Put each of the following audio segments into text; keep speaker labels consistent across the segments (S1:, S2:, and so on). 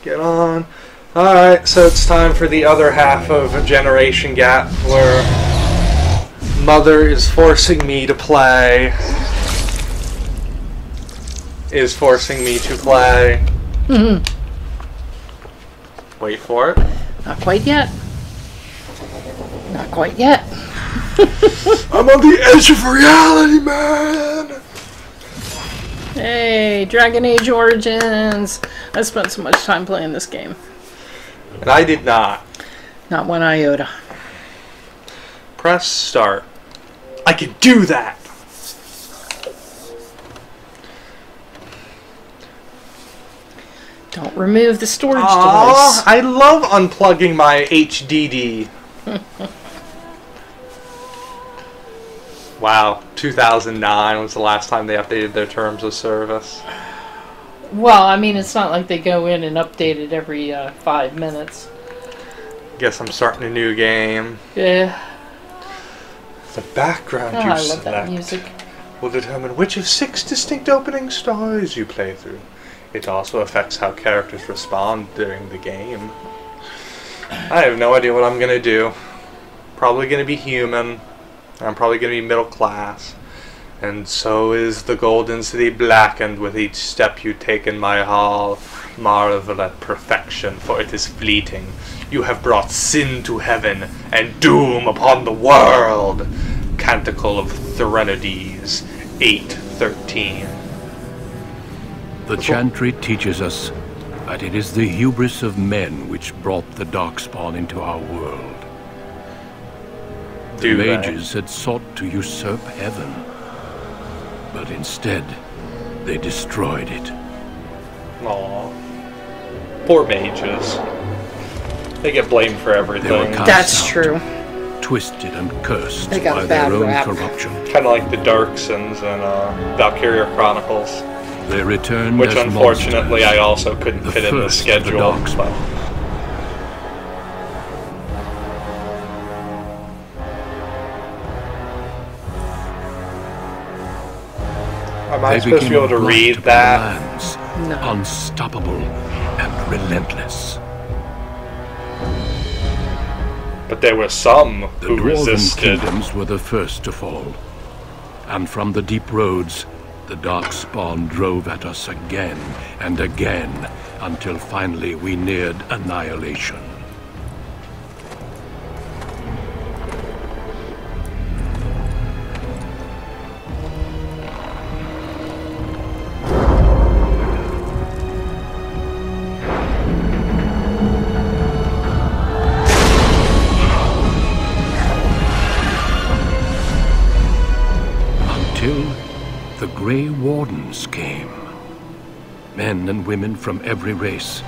S1: Get on. Alright, so it's time for the other half of a generation gap where Mother is forcing me to play. Is forcing me to play. Wait for it.
S2: Not quite yet. Not quite yet.
S1: I'm on the edge of reality, man!
S2: Hey, Dragon Age Origins. I spent so much time playing this game.
S1: And I did not.
S2: Not one iota.
S1: Press start. I can do that!
S2: Don't remove the storage
S1: Aww,
S2: device.
S1: I love unplugging my HDD. Wow, 2009 was the last time they updated their terms of service.
S2: Well, I mean, it's not like they go in and update it every 5 minutes.
S1: Guess I'm starting a new game.
S2: Yeah.
S1: The background
S2: Oh,
S1: you
S2: I love
S1: select
S2: that music.
S1: will determine which of 6 distinct opening stories you play through. It also affects how characters respond during the game. I have no idea what I'm going to do. Probably going to be human. I'm probably going to be middle class. And so is the golden city blackened with each step you take in my hall. Marvel at perfection, for it is fleeting. You have brought sin to heaven and doom upon the world. Canticle of Threnodies 8:13.
S3: The chantry teaches us that it is the hubris of men which brought the Darkspawn into our world. The mages had sought to usurp heaven, but instead they destroyed it.
S1: Aww. Poor mages. They get blamed for everything.
S2: That's true.
S3: Twisted and cursed
S2: They got
S3: by
S2: a
S3: their
S2: bad
S3: own
S2: rap.
S3: corruption.
S1: Kind of like the Darksons and Valkyria Chronicles.
S3: They returned
S1: Which
S3: as
S1: unfortunately
S3: monsters,
S1: I also couldn't
S3: the
S1: fit in the
S3: first of the
S1: schedule.
S3: Darkspawn.
S1: Am I
S3: They
S1: supposed to be able to
S3: became
S1: read
S3: blot
S1: that?
S3: upon the lands,
S2: No.
S3: unstoppable and relentless.
S1: But there were some
S3: The
S1: who
S3: dwarven
S1: resisted.
S3: kingdoms were the first to fall, and from the deep roads, the Darkspawn drove at us again and again, until finally we neared annihilation. The Grey Wardens came. Men and women from every race,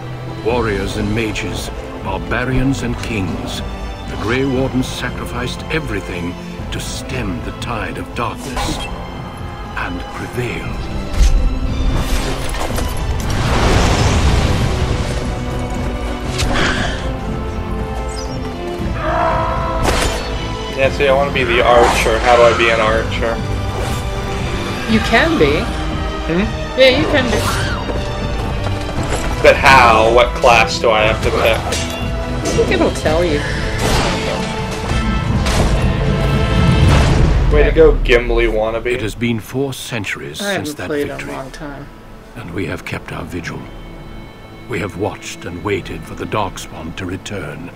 S3: warriors and mages, barbarians and kings. The Grey Wardens sacrificed everything to stem the tide of darkness and prevail.
S1: Yeah, see, I want to be the archer. How do I be an archer?
S2: You can be. Yeah, you can be.
S1: But how? What class do I have to pick?
S2: I think it'll tell you.
S1: Way to go, Gimli wannabe.
S3: It has been 4 centuries
S2: I
S3: since
S2: haven't
S3: that
S2: played in
S3: victory,
S2: a long time.
S3: and we have kept our vigil. We have watched and waited for the Darkspawn to return.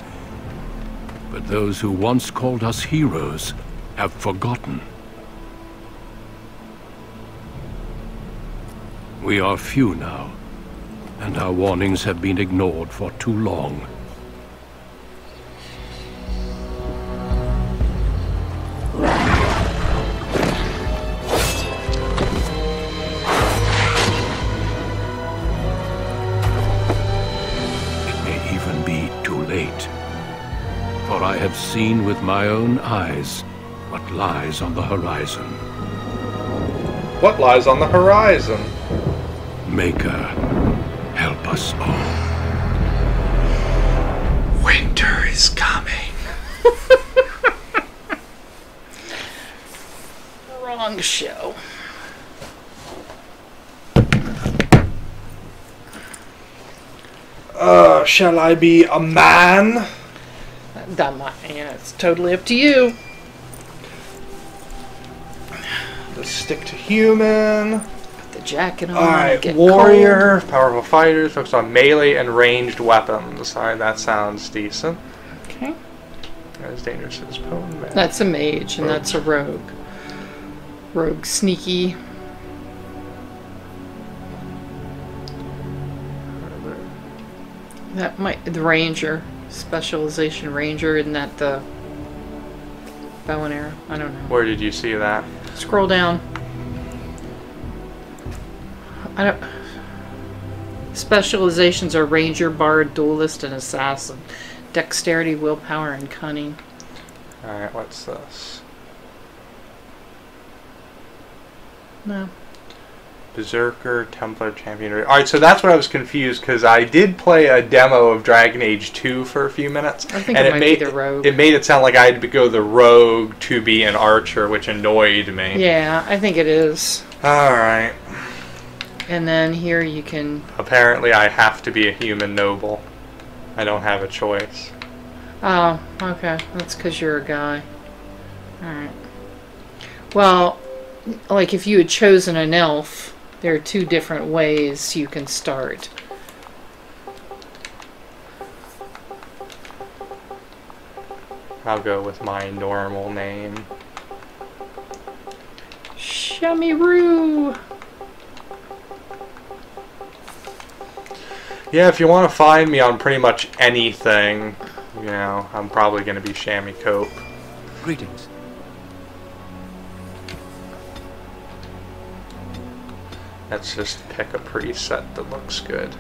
S3: But those who once called us heroes have forgotten. We are few now, and our warnings have been ignored for too long. It may even be too late, for I have seen with my own eyes what lies on the horizon.
S1: What lies on the horizon?
S3: Maker, help us all.
S1: Winter is coming.
S2: Wrong show.
S1: Shall I be a man?
S2: Yeah, it's totally up to you.
S1: Let's stick to human.
S2: Put the jacket on.
S1: Alright,
S2: Get
S1: warrior, powerful fighters, focus on melee and ranged weapons. Alright, that sounds decent.
S2: cold. Okay.
S1: As dangerous as potent man.
S2: That's a mage, and that's a rogue. Rogue sneaky. That might the ranger specialization ranger. Isn't that the bow and arrow? I don't know.
S1: Where did you see that?
S2: Scroll down. I don't. Specializations are ranger, bard, duelist, and assassin. Dexterity, willpower, and cunning.
S1: Alright, what's this?
S2: No.
S1: Berserker, Templar, Champion. Alright, so that's what I was confused, because I did play a demo of Dragon Age 2 for a few minutes.
S2: I think it might be the rogue.
S1: It made it sound like I had to go the rogue to be an archer, which annoyed me.
S2: Yeah, I think it is.
S1: Alright.
S2: And then here you can...
S1: Apparently I have to be a human noble. I don't have a choice.
S2: Oh, okay. That's because you're a guy. Alright. Well, like if you had chosen an elf, there are two different ways you can start.
S1: I'll go with my normal name.
S2: Shamiroo!
S1: Yeah, if you want to find me on pretty much anything, you know, I'm probably going to be Shammy Cope.
S4: Greetings.
S1: Let's just pick a preset that looks good.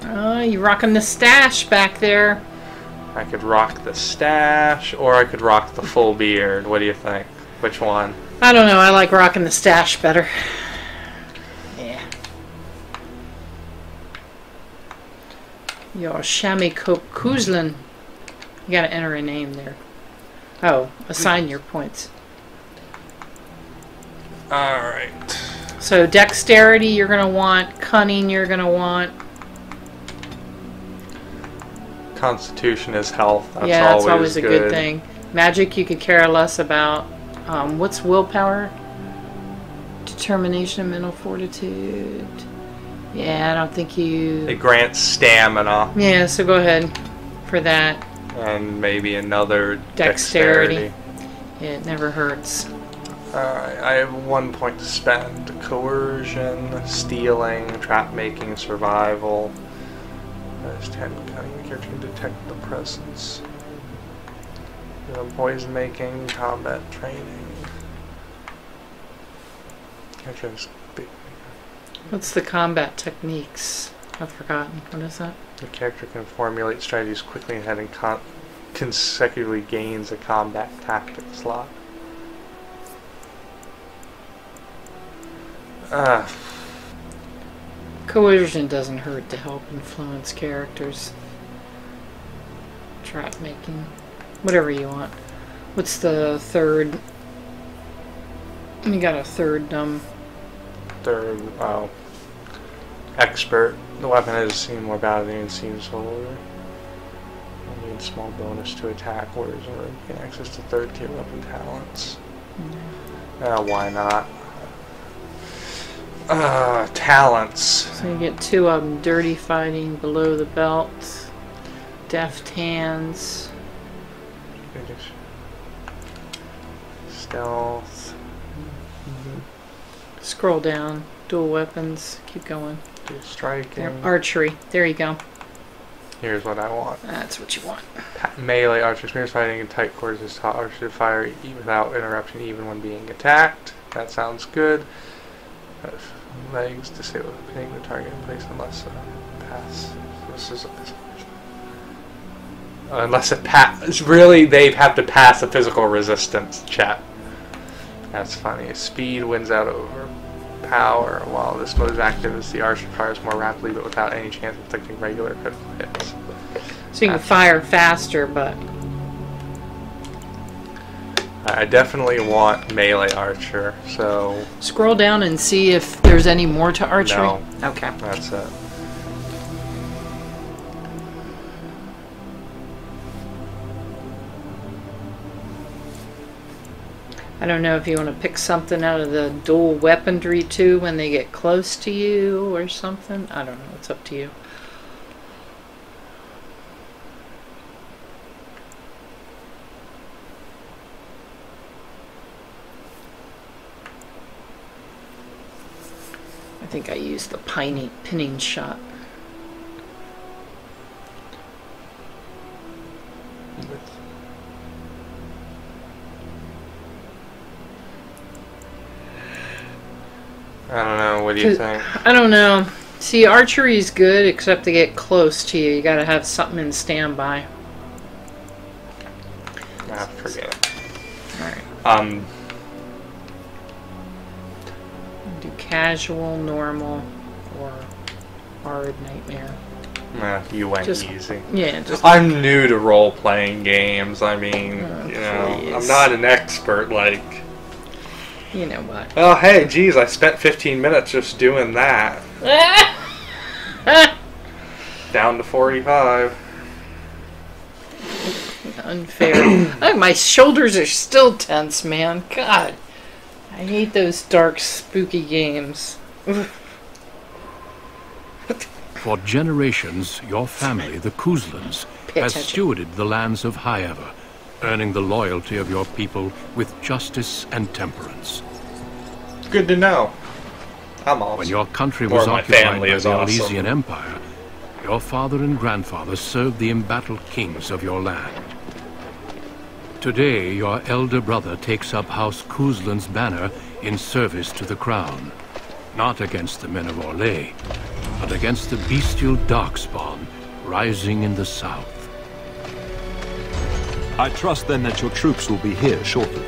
S2: Oh, you rocking the stash back there.
S1: I could rock the stash, or I could rock the full beard. What do you think? Which one?
S2: I don't know, I like rocking the stash better. Yeah. You're Shammy Cope Kuzlin. You gotta enter a name there. Oh, assign your points.
S1: Alright.
S2: So dexterity you're gonna want, cunning you're gonna want.
S1: Constitution is health. That's
S2: Yeah, that's always a good thing. Magic you could care less about. What's willpower? Determination and mental fortitude. Yeah, I don't think you...
S1: It grants stamina.
S2: Yeah, so go ahead for that.
S1: And maybe another
S2: Dexterity. Yeah, it never hurts.
S1: Alright, I have 1 point to spend. Coercion, stealing, trap making, survival. There's 10 cunning. The character can detect the presence. Poison making, combat training. Character has big.
S2: What's the combat techniques? I've forgotten. What is that?
S1: The character can formulate strategies quickly ahead and consecutively gains a combat tactic slot.
S2: Coercion doesn't hurt to help influence characters. Trap making. Whatever you want. What's the third? You got a third,
S1: Third, expert. The weapon has seen more battle than it seems older. Only a small bonus to attack orders or gain access to third tier weapon talents. Why not? Talents.
S2: So you get 2 of them. Dirty fighting, below the belt, deft hands.
S1: Stealth.
S2: Scroll down. Dual weapons. Keep going.
S1: Striking.
S2: There, archery. There you go.
S1: Here's what I want.
S2: That's what you want.
S1: Melee archer experience fighting in tight quarters is taught archer to fire without interruption even when being attacked. That sounds good. Legs disable hitting the target in place unless pass. This is a physical. Unless it pass. Really, they have to pass a physical resistance check. That's funny. Speed wins out over power. While this mode is active, as the archer fires more rapidly, but without any chance of inflicting regular critical hits.
S2: So you can fire faster, but...
S1: I definitely want melee archer, so...
S2: Scroll down and see if there's any more to archery.
S1: No.
S2: Okay.
S1: That's it.
S2: I don't know if you want to pick something out of the dual weaponry too when they get close to you or something. I don't know. It's up to you. I think I used the pinning shot.
S1: I don't know, what do you think?
S2: I don't know. See, archery's good except to get close to you. You gotta have something in standby.
S1: Ah, forget it.
S2: Alright. Do casual, normal, or hard nightmare.
S1: Nah, you went
S2: Just-
S1: easy.
S2: Yeah, just
S1: I'm new to role-playing games. I mean,
S2: Oh,
S1: you know, I'm
S2: please.
S1: not an expert, like...
S2: you know what.
S1: Oh, hey, geez, I spent 15 minutes just doing that. Down to 45.
S2: Unfair. Oh, my shoulders are still tense, man. God. I hate those dark, spooky games.
S3: For generations, your family, the Kuzlans,
S2: Pay
S3: has
S2: attention.
S3: stewarded the lands of Highever, earning the loyalty of your people with justice and temperance.
S1: Good to know. I'm awesome.
S3: When your country
S1: Or
S3: was
S1: my
S3: occupied
S1: family
S3: by
S1: is
S3: the
S1: awesome.
S3: Elysian Empire, your father and grandfather served the embattled kings of your land. Today, your elder brother takes up House Kuzlan's banner in service to the crown, not against the men of Orlais, but against the bestial darkspawn rising in the south.
S4: I trust then that your troops will be here shortly.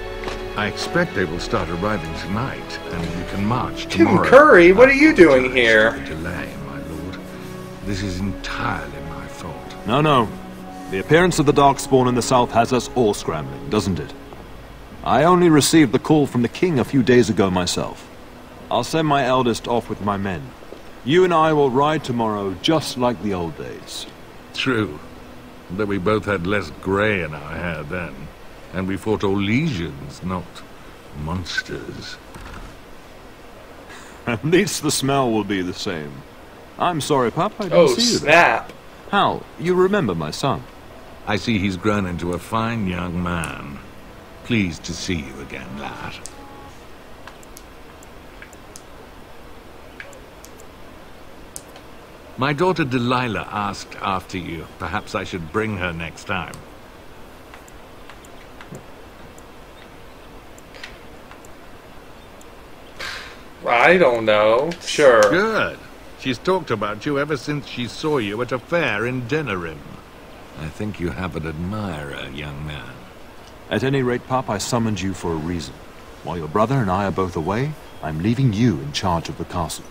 S5: I expect they will start arriving tonight, and we can march
S1: Tim
S5: tomorrow.
S1: Curry, what are you doing here?
S5: Sorry for the delay, my lord. This is entirely my fault.
S4: No. The appearance of the Darkspawn in the south has us all scrambling, doesn't it? I only received the call from the king a few days ago myself. I'll send my eldest off with my men. You and I will ride tomorrow just like the old days.
S5: True. Though we both had less grey in our hair then. And we fought Orlesians, not monsters.
S4: At least the smell will be the same. I'm sorry, Pap, I didn't
S1: Oh,
S4: see you there.
S1: snap.
S4: Hal, you remember my son?
S5: I see he's grown into a fine young man. Pleased to see you again, lad. My daughter Delilah asked after you. Perhaps I should bring her next time.
S1: I don't know. Sure.
S5: Good. She's talked about you ever since she saw you at a fair in Denerim. I think you have an admirer, young man.
S4: At any rate, Pap, I summoned you for a reason. While your brother and I are both away, I'm leaving you in charge of the castle.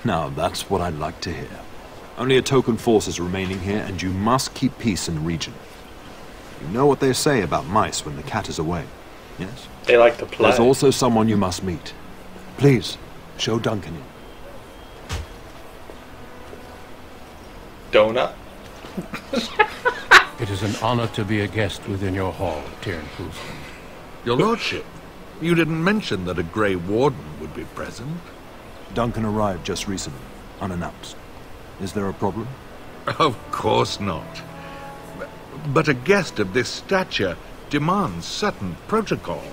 S4: Now, that's what I'd like to hear. Only a token force is remaining here, and you must keep peace in the region. You know what they say about mice when the cat is away, yes?
S1: They like to play.
S4: There's also someone you must meet. Please, show Duncan in.
S1: Donut.
S3: It is an honor to be a guest within your hall, Tyrn Kuzlan.
S5: Your lordship, you didn't mention that a Grey Warden would be present.
S4: Duncan arrived just recently, unannounced. Is there a problem?
S5: Of course not. But a guest of this stature demands certain protocol.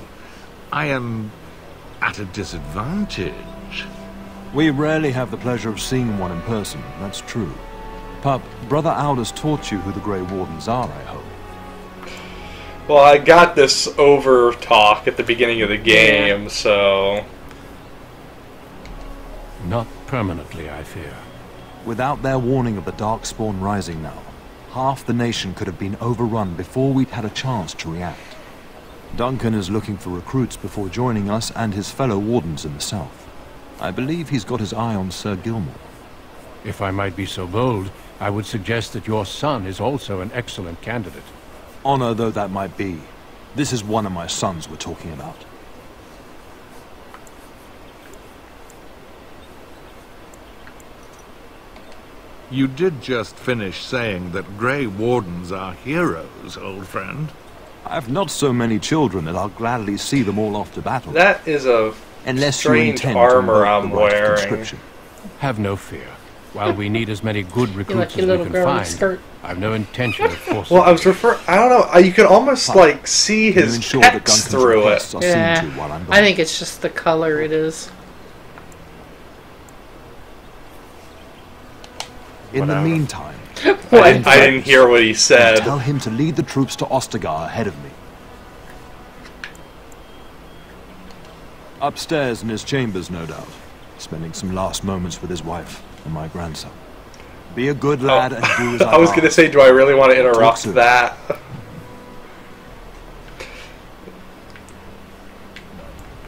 S5: I am at a disadvantage.
S4: We rarely have the pleasure of seeing one in person, that's true. Pup, Brother Aldous taught you who the Grey Wardens are, I hope.
S1: Well, I got this over talk at the beginning of the game, so...
S3: Not permanently, I fear.
S4: Without their warning of the Darkspawn rising now, half the nation could have been overrun before we'd had a chance to react. Duncan is looking for recruits before joining us and his fellow wardens in the south. I believe he's got his eye on Sir Gilmore.
S3: If I might be so bold, I would suggest that your son is also an excellent candidate.
S4: Honor though that might be, this is one of my sons we're talking about.
S5: You did just finish saying that Grey Wardens are heroes, old friend.
S4: I have not so many children that I'll gladly see them all off to battle.
S1: That is a
S4: Unless you
S1: strange
S4: intend to
S1: armor
S4: invoke
S1: I'm
S4: the right
S1: wearing.
S4: conscription.
S3: Have no fear. While we need as many good
S2: You
S3: recruits
S2: like your
S3: as we
S2: little
S3: can
S2: girl in a
S3: find,
S2: skirt.
S3: I've no intention of forcing
S1: Well, I was referring. I don't know. You can almost like see
S4: You
S1: his
S4: ensure that
S1: text
S4: Duncan's
S1: through it.
S4: requests are seen
S2: Yeah,
S4: to while I'm gone.
S2: I think it's just the color it is.
S4: In the
S1: Whatever.
S4: meantime,
S1: I didn't hear what he said.
S4: tell him to lead the troops to Ostagar ahead of me. Upstairs in his chambers, no doubt. Spending some last moments with his wife and my grandson. Be a good lad and do as
S1: I was going to say, do I really want to interrupt
S4: soon.
S1: that?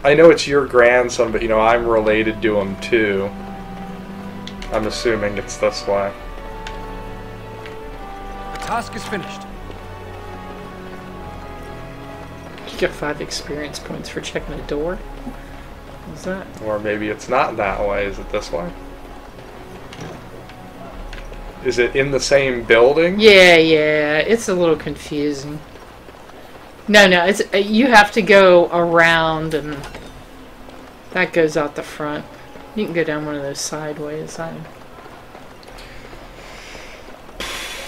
S1: I know it's your grandson, but you know, I'm related to him too. I'm assuming it's this way.
S6: The task is finished.
S2: You get 5 experience points for checking a door. What's that?
S1: Or maybe it's not that way. Is it this way? Is it in the same building?
S2: Yeah, it's a little confusing. No, it's you have to go around, and that goes out the front. You can go down one of those sideways.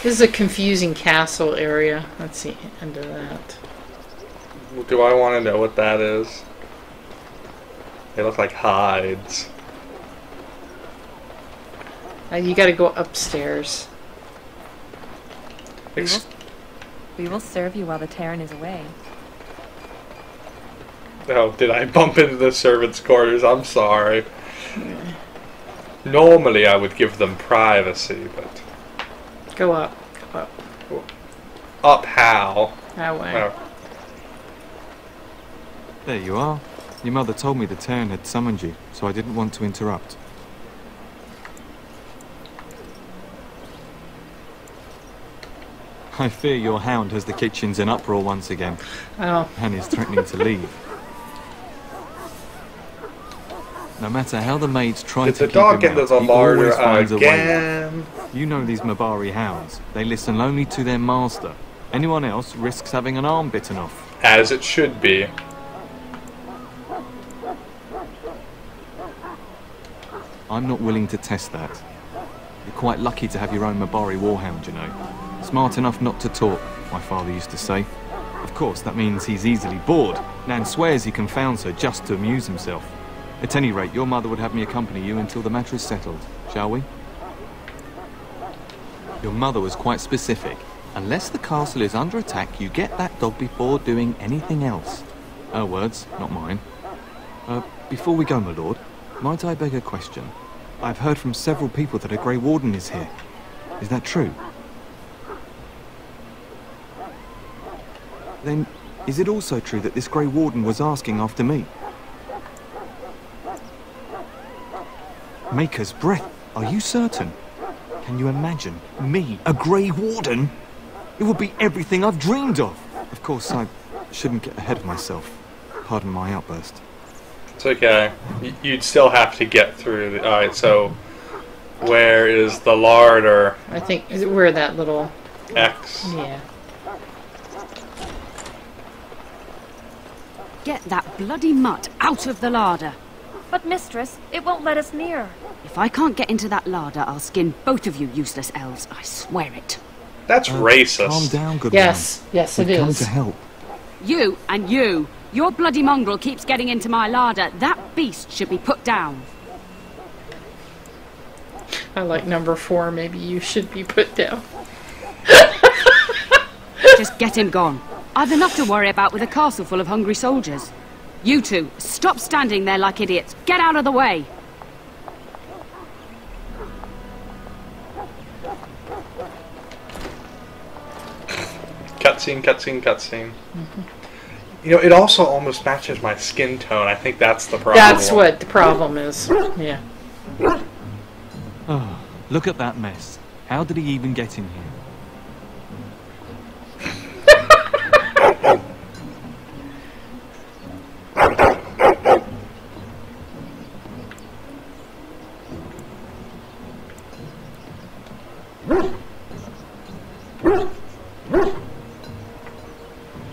S2: This is a confusing castle area. That's the end of that.
S1: Do I want to know what that is? They look like hides.
S2: You got to go upstairs.
S7: We will serve you while the Terran is away.
S1: Oh, did I bump into the servants' quarters? I'm sorry. Normally I would give them privacy, but...
S2: Go up. Go up.
S1: Up how?
S2: That way.
S1: Oh.
S6: There you are. Your mother told me the Terran had summoned you, so I didn't want to interrupt. I fear your hound has the kitchens in uproar once again,
S2: Oh.
S6: and is threatening to leave. No matter how the maids try
S1: Did
S6: to
S1: the
S6: keep
S1: dog
S6: him
S1: into
S6: out,
S1: the
S6: he
S1: larder
S6: always finds a way.
S1: again?
S6: You know these Mabari hounds. They listen only to their master. Anyone else risks having an arm bitten off.
S1: As it should be.
S6: I'm not willing to test that. You're quite lucky to have your own Mabari warhound, you know. Smart enough not to talk, my father used to say. Of course, that means he's easily bored. Nan swears he confounds her just to amuse himself. At any rate, your mother would have me accompany you until the matter is settled, shall we? Your mother was quite specific. Unless the castle is under attack, you get that dog before doing anything else. Her words, not mine. Before we go, my lord, might I beg a question? I've heard from several people that a Grey Warden is here. Is that true? Then, is it also true that this Grey Warden was asking after me? Maker's breath, are you certain? Can you imagine? Me, a Grey Warden? It would be everything I've dreamed of. Of course, I shouldn't get ahead of myself. Pardon my outburst.
S1: It's okay. You'd still have to get through the... Alright, so... Where is the larder?
S2: I think where that little...
S1: X.
S2: Yeah.
S8: Get that bloody mutt out of the larder.
S7: But mistress, it won't let us near.
S8: If I can't get into that larder, I'll skin both of you useless elves. I swear it.
S1: That's racist.
S6: Calm down, good
S2: Yes,
S6: man.
S2: yes, it
S6: We've come
S2: is.
S6: to help.
S8: You and you. Your bloody mongrel keeps getting into my larder. That beast should be put down.
S2: I like number 4. Maybe you should be put down.
S8: Just get him gone. I've enough to worry about with a castle full of hungry soldiers. You two, stop standing there like idiots. Get out of the way.
S1: Cutscene, cutscene, cutscene. You know, it also almost matches my skin tone. I think that's the problem.
S2: That's what the problem is. Yeah.
S6: Look at that mess. How did he even get in here?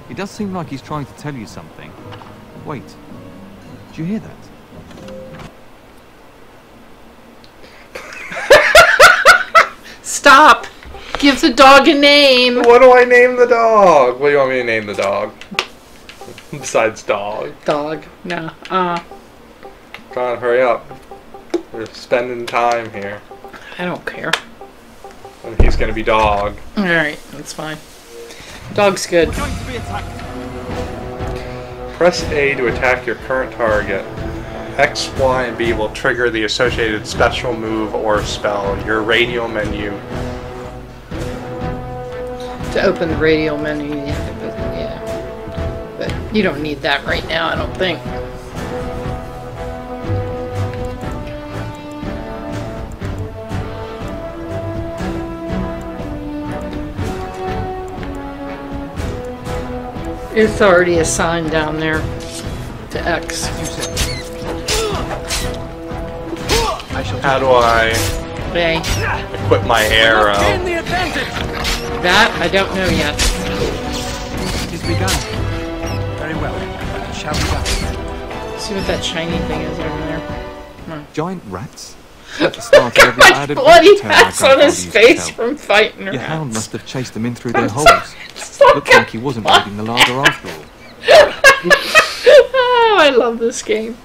S6: It does seem like he's trying to tell you something. Wait. Did you hear that?
S2: Stop! Give the dog a name!
S1: What do I name the dog? What do you want me to name the dog? Besides dog.
S2: Dog. No.
S1: Come on, hurry up. We're spending time here.
S2: I don't care.
S1: And he's gonna be dog.
S2: Alright, that's fine. Dog's good.
S1: Press A to attack your current target. X, Y, and B will trigger the associated special move or spell. Your radio menu.
S2: To open the radio menu, yeah. But you don't need that right now, I don't think. It's already assigned down there to X.
S1: How do I equip my arrow?
S2: That I don't know yet.
S9: It is begun. Very well. Shall we go?
S2: See what that shiny thing is over there.
S6: Giant rats? At the start of every
S2: Got bloody hats on his face from fighting
S6: Your
S2: rats.
S6: hound must have chased them in through their holes.
S2: So
S6: Looked like he wasn't raiding the larder after all.
S2: Oh, I love this game.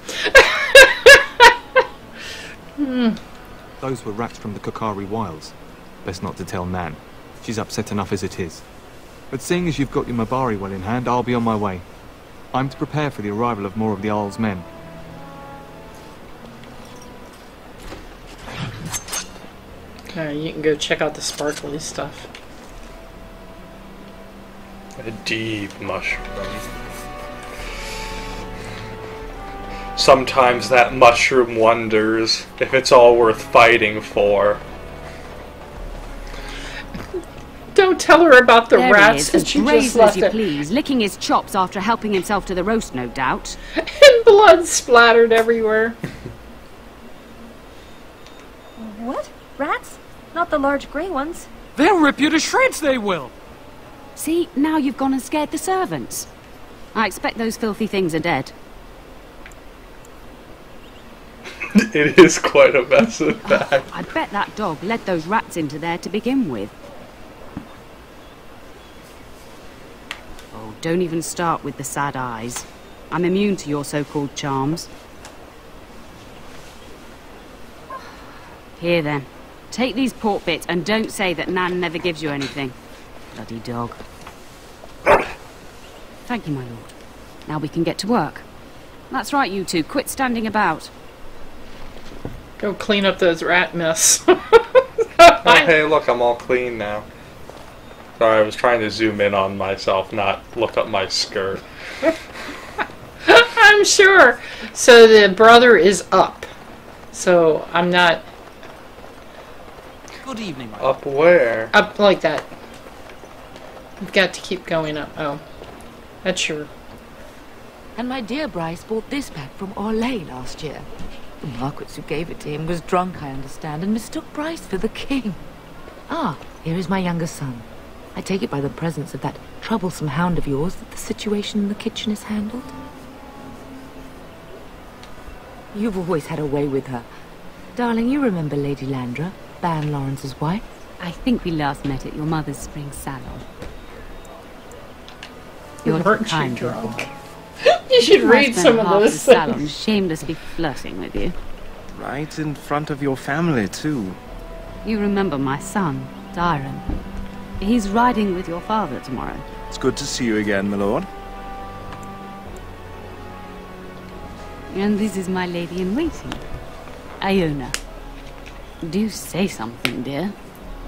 S6: Those were rats from the Kokari Wilds. Best not to tell Nan. She's upset enough as it is. But seeing as you've got your Mabari well in hand, I'll be on my way. I'm to prepare for the arrival of more of the Isle's men.
S2: You can go check out the sparkly stuff.
S1: A deep mushroom. Sometimes that mushroom wonders if it's all worth fighting for.
S2: Don't tell her about the
S8: There
S2: rats
S8: he is,
S2: that she
S8: as
S2: just
S8: brazen as
S2: left
S8: you
S2: it.
S8: please, licking his chops after helping himself to the roast, no doubt.
S2: And blood splattered everywhere.
S7: What? Rats? Not the large grey ones.
S9: They'll rip you to shreds, they will!
S8: See, now you've gone and scared the servants. I expect those filthy things are dead.
S1: It is quite a mess in fact.
S8: I bet that dog led those rats into there to begin with. Oh, don't even start with the sad eyes. I'm immune to your so-called charms. Here then, take these pork bits and don't say that Nan never gives you anything. Bloody dog. Thank you, my lord. Now we can get to work. That's right, you two. Quit standing about.
S2: Go clean up those rat mess.
S1: Oh, hey, look, I'm all clean now. Sorry, I was trying to zoom in on myself, not look up my skirt.
S2: I'm sure. So the brother is up. So I'm not
S9: Good evening, my
S1: Up where?
S2: up like that. You've got to keep going up. Oh, that's sure.
S10: And my dear Bryce bought this back from Orlais last year. The Marquess who gave it to him was drunk, I understand, and mistook Bryce for the king. Ah, here is my younger son. I take it by the presence of that troublesome hound of yours that the situation in the kitchen is handled. You've always had a way with her. Darling, you remember Lady Landra, Ban Lawrence's wife?
S8: I think we last met at your mother's spring salon. You're too
S2: Weren't you
S8: kind,
S2: drunk? You should
S8: I
S2: read
S8: spent
S2: some of
S8: half
S2: those
S8: the salon
S2: things.
S8: shamelessly flirting with you.
S11: Right in front of your family, too.
S8: You remember my son, Dyron. He's riding with your father tomorrow.
S11: It's good to see you again, my lord.
S8: And this is my lady-in-waiting, Iona. Do say something, dear.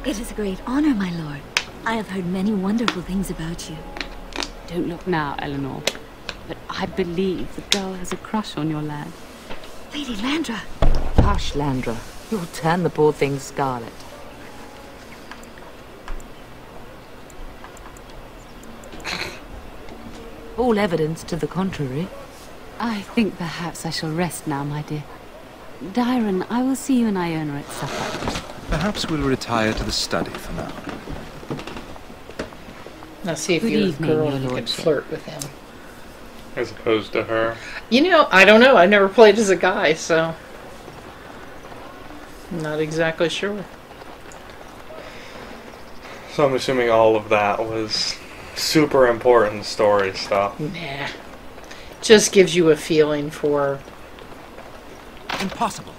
S12: It is a great honor, my lord. I have heard many wonderful things about you.
S8: Don't look now, Eleanor. But I believe the girl has a crush on your lad.
S12: Lady Landra.
S10: Hush, Landra. You'll turn the poor thing scarlet. All evidence to the contrary.
S8: I think perhaps I shall rest now, my dear. Dyron, I will see you and Iona at supper.
S4: Perhaps we'll retire to the study for now.
S2: Now see if
S8: Good
S2: you're a
S8: evening,
S2: girl
S8: your
S2: and you could
S8: lordship.
S2: flirt with him.
S1: As opposed to her.
S2: You know, I don't know. I never played as a guy, so I'm not exactly sure.
S1: So I'm assuming all of that was super important story stuff.
S2: Nah. Just gives you a feeling for
S9: Impossible.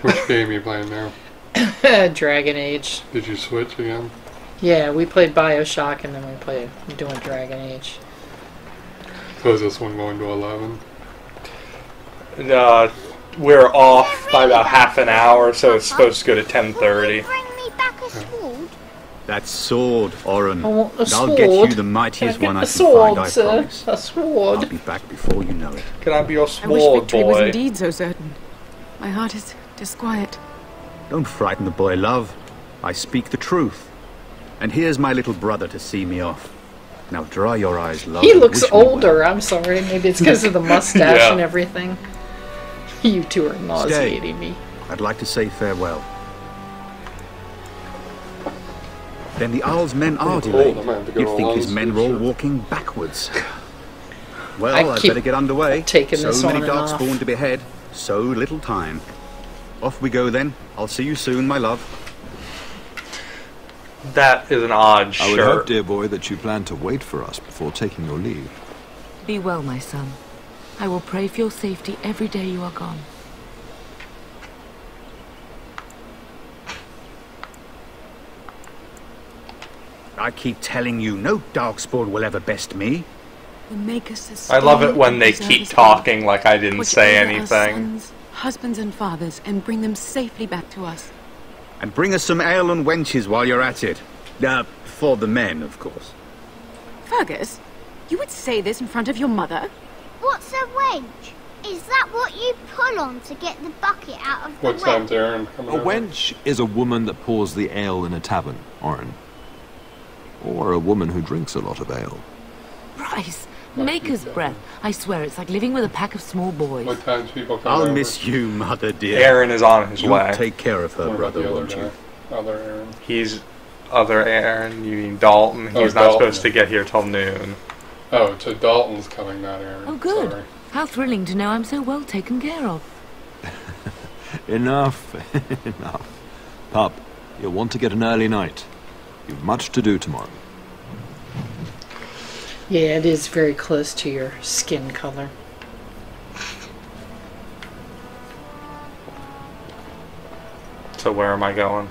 S13: Which game are you playing now?
S2: Dragon Age.
S13: Did you switch again?
S2: Yeah, we played BioShock and then we're doing Dragon Age.
S13: So is this one going to 11?
S1: We're off by about half an hour, so it's supposed to go to 10:30.
S14: Bring me back a sword?
S15: That sword, Oren.
S2: I want a
S15: And I'll
S2: sword.
S15: get you the mightiest
S2: Can I
S15: one
S2: get
S15: I
S2: the
S15: can
S2: sword,
S15: find, I
S2: sir?
S15: promise.
S2: A sword.
S15: I'll be back before you know it.
S1: Can I be your
S16: I wish
S1: sword
S16: victory was
S1: boy?
S16: indeed so certain. My heart is disquiet.
S15: Don't frighten the boy, love. I speak the truth. And here's my little brother to see me off. Now dry your eyes, love.
S2: He
S15: and
S2: looks
S15: wish me well.
S2: older. I'm sorry. Maybe it's because of the mustache
S15: Yeah.
S2: and everything. You two are nauseating me.
S15: I'd like to say farewell. Then the Owl's men are
S13: Pretty
S15: delayed.
S13: cold, I might have to go
S15: You'd
S13: to
S15: think
S13: a
S15: his
S13: long
S15: men
S13: sleeve
S15: were all
S13: shirt.
S15: walking backwards. Well,
S2: I
S15: I'd
S2: keep
S15: better get underway.
S2: taking
S15: so
S2: this
S15: many
S2: on and off.
S15: darkspawn to behead, so little time. Off we go then. I'll see you soon, my love.
S1: That is an odd
S4: I would
S1: shirt.
S4: hope, dear boy, that you plan to wait for us before taking your leave.
S10: Be well, my son. I will pray for your safety every day you are gone.
S15: I keep telling you, no darkspawn will ever best me.
S16: The Maker says
S1: I love it when they
S16: preserve
S1: keep
S16: his
S1: talking like I didn't
S16: Watch
S1: say
S16: over our
S1: anything.
S16: sons, husbands and fathers, and bring them safely back to us.
S15: And bring us some ale and wenches while you're at it. For the men, of course.
S16: Fergus, you would say this in front of your mother?
S14: What's a wench? Is that what you pull on to get the bucket out of the
S13: What time's
S14: well?
S13: Aaron coming
S4: A
S13: over?
S4: wench is a woman that pours the ale in a tavern, Oren. Or a woman who drinks a lot of ale.
S10: Bryce, Maker's breath. I swear it's like living with a pack of small boys.
S13: What time's people coming
S15: I'll
S13: over?
S15: miss you, mother dear.
S1: Aaron is on his
S15: You'll
S1: way.
S15: take care of her,
S13: What about
S15: brother,
S13: the other
S15: won't you?
S13: guy? Other Aaron.
S1: He's other Aaron. You mean Dalton?
S13: Oh,
S1: He's not
S13: Dalton.
S1: supposed to get here till noon.
S13: Oh, so Dalton's coming, not Aaron.
S10: Oh, good.
S13: Sorry.
S10: How thrilling to know I'm so well taken care of.
S4: Enough. Enough. Pup, you'll want to get an early night. You've much to do tomorrow.
S2: Yeah, it is very close to your skin color.
S1: So where am I going?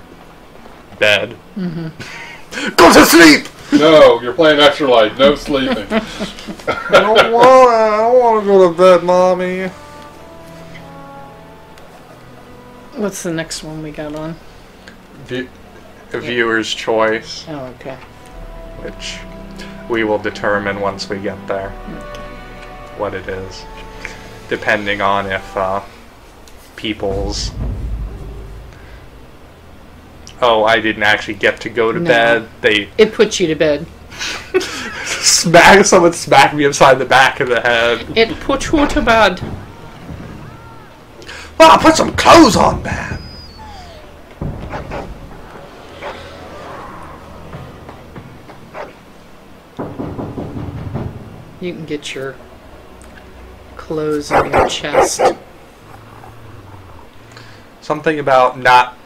S1: Bed.
S2: Mm-hmm.
S1: Go to sleep!
S13: No, you're playing extra light. No sleeping.
S1: I don't want to go to bed, Mommy.
S2: What's the next one we got on?
S1: Viewer's choice,
S2: Oh, okay.
S1: which we will determine once we get there what it is, depending on if people's. Oh, I didn't actually get to go to
S2: No.
S1: bed.
S2: It puts you to bed.
S1: Someone smacked me upside the back of the head.
S2: It puts you to bed.
S1: Ah, put some clothes on, man.
S2: You can get your clothes on your chest.
S1: Something about not.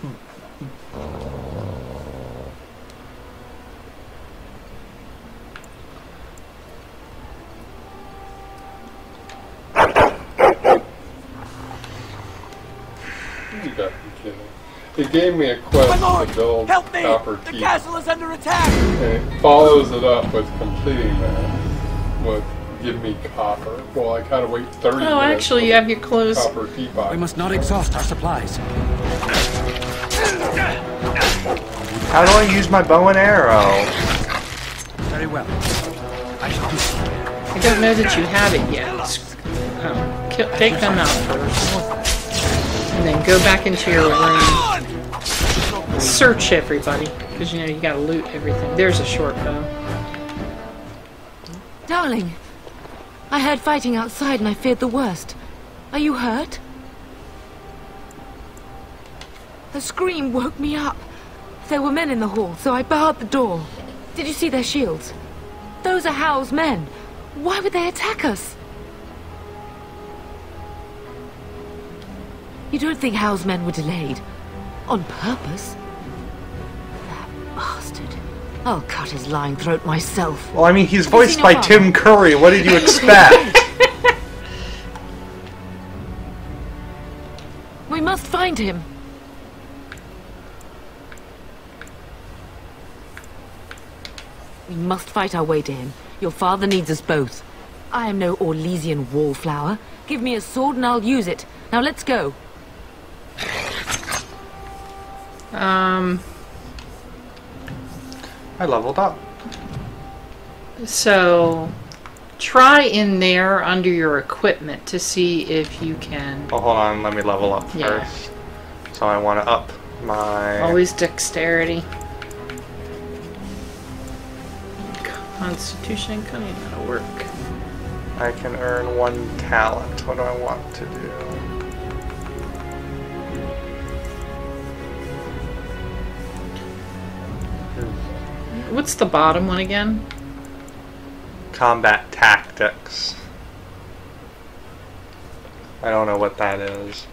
S13: You got to be kidding. It gave me a quest to build
S9: Help me!
S13: copper
S9: The
S13: teeth.
S9: castle is under attack!
S13: And it follows it up with completing that with give me copper. Well, I gotta wait 30 minutes.
S2: Oh, actually, you have your clothes.
S13: Copper teapot.
S9: We must not exhaust our supplies.
S1: How do I use my bow and arrow?
S9: Very well. I shall do so.
S2: I don't know that you have it yet. Take them out first. And then go back into your room. Search everybody, because you know you gotta loot everything. There's a short bow.
S10: Darling, I heard fighting outside and I feared the worst. Are you hurt? The scream woke me up. There were men in the hall, so I barred the door. Did you see their shields? Those are Hal's men. Why would they attack us? You don't think Hal's men were delayed? On purpose? That bastard. I'll cut his lying throat myself.
S1: Well, I mean, he's voiced by Tim Curry. What did you expect?
S10: We must find him. We must fight our way to him. Your father needs us both. I am no Orlesian wallflower. Give me a sword and I'll use it. Now let's go.
S1: I leveled up.
S2: So, try in there under your equipment to see if you can...
S1: Oh, hold on. Let me level up first. So I want to up my...
S2: Always dexterity. Constitution and cunning, that'll work.
S1: I can earn 1 talent. What do I want to do?
S2: What's the bottom one again?
S1: Combat tactics. I don't know what that is.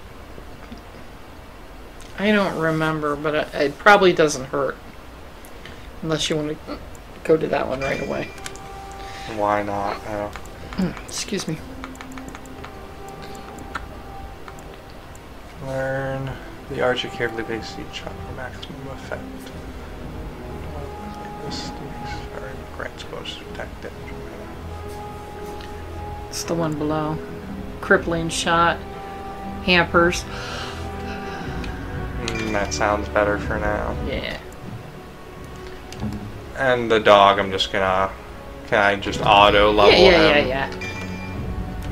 S2: I don't remember, but it probably doesn't hurt. Unless you want to go to that one right away.
S1: Why not? I don't...
S2: Excuse me.
S1: Learn. The archer carefully places each shot for maximum effect. This grants bonus to attack damage.
S2: It's the one below. Crippling shot. Hampers.
S1: That sounds better for now.
S2: Yeah.
S1: And the dog, I'm just gonna... Can I just auto level him?
S2: Yeah.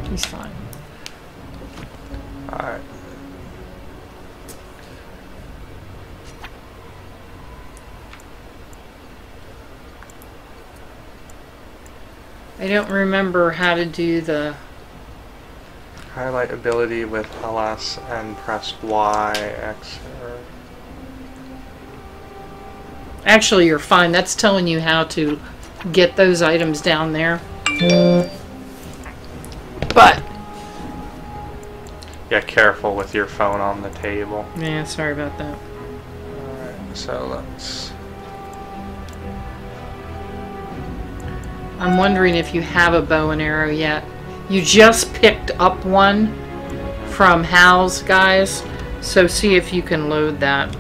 S2: He's fine.
S1: Alright.
S2: I don't remember how to do the...
S1: Highlight ability with LS and press Y, X, or...
S2: Actually, you're fine. That's telling you how to get those items down there. But...
S1: Yeah, careful with your phone on the table.
S2: Yeah, sorry about that.
S1: Alright, so let's...
S2: I'm wondering if you have a bow and arrow yet. You just picked up one from Hal's guys, so see if you can load that.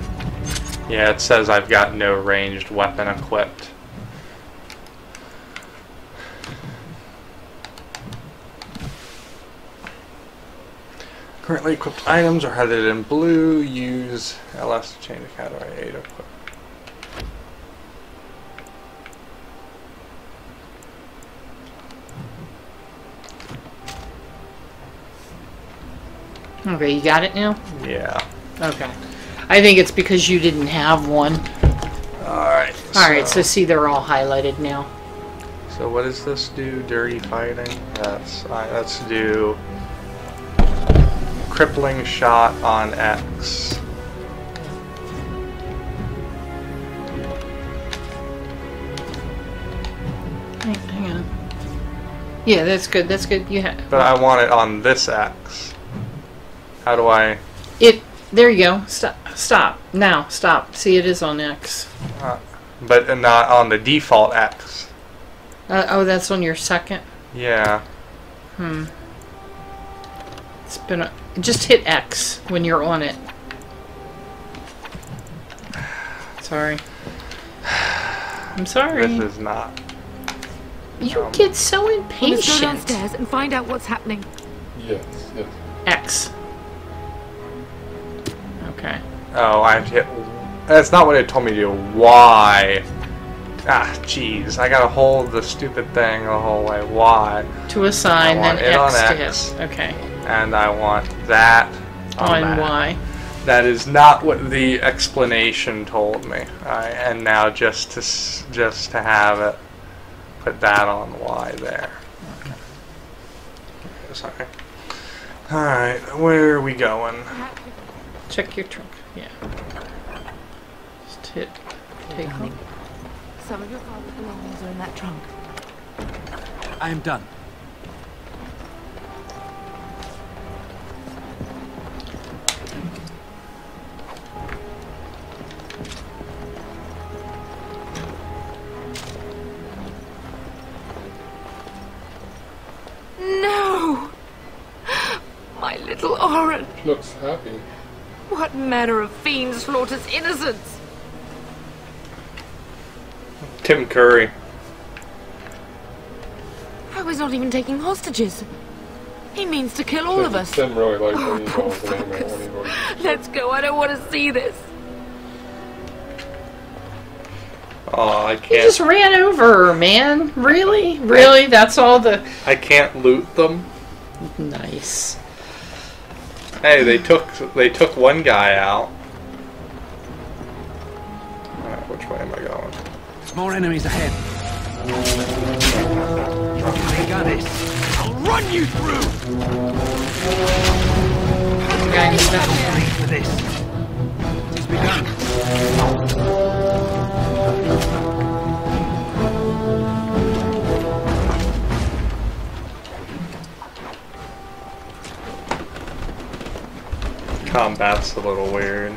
S1: Yeah, it says I've got no ranged weapon equipped. Currently equipped items are highlighted in blue. Use LS to change the category A to equip.
S2: Okay, you got it now?
S1: Yeah.
S2: Okay. I think it's because you didn't have one.
S1: Alright.
S2: Alright, so see they're all highlighted now.
S1: So what does this do? Dirty fighting? Let's do crippling shot on X.
S2: Hang on. Yeah, that's good. That's good. You have.
S1: But I want it on this X. How do I...
S2: There you go. Stop. Stop. Now, stop. See, it is on X.
S1: But not on the default X.
S2: Oh, that's on your second?
S1: Yeah.
S2: It's been just hit X when you're on it. Sorry. I'm sorry.
S1: This is not.
S2: You get so impatient.
S10: Let's go downstairs and find out what's happening.
S13: Yes.
S2: X. Okay.
S1: Oh, I have to hit... That's not what it told me to do. Why? Ah, jeez. I gotta hold the stupid thing the whole way. Why?
S2: To assign, then X to hit. Okay.
S1: And I want that
S2: On why?
S1: That is not what the explanation told me. And now just to have it, put that on Y there. Okay. Sorry. Alright, where are we going?
S2: Check your trunk. Yeah. Just hit. Take home.
S10: Some of your father's belongings are in that trunk.
S9: I am done.
S10: No! My little Oren.
S13: Looks happy.
S10: What manner of fiend slaughters innocents?
S1: Tim Curry.
S10: I was not even taking hostages. He means to kill all of us.
S13: Tim really likes
S10: Oh,
S13: when he
S10: poor
S13: calls the name out when he goes.
S10: Let's go. I don't want to see this.
S1: Oh, I
S2: You
S1: can't.
S2: just ran over her, man. Really? Really? That's all the...
S1: I can't loot them.
S2: Nice.
S1: Hey, they took one guy out. Alright, which way am I going?
S9: There's more enemies ahead. I got it. I'll run you through. Wait for this. It has begun.
S1: Combat's a little weird.